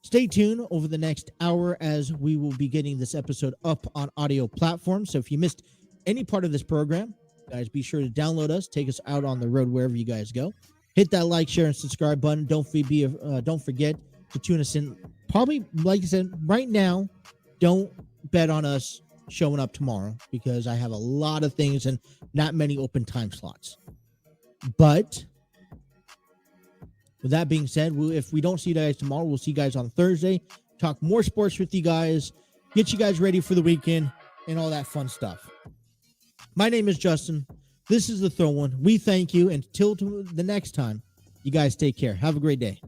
Stay tuned over the next hour as we will be getting this episode up on audio platforms. So if you missed any part of this program, guys, be sure to download us, take us out on the road wherever you guys go. Hit that like, share, and subscribe button. Don't forget to tune us in. Probably, like I said, right now, don't bet on us showing up tomorrow because I have a lot of things and not many open time slots. But with that being said, if we don't see you guys tomorrow, we'll see you guys on Thursday. Talk more sports with you guys, get you guys ready for the weekend, and all that fun stuff. My name is Justin. This is The Throw One. We thank you. Until the next time, you guys take care. Have a great day.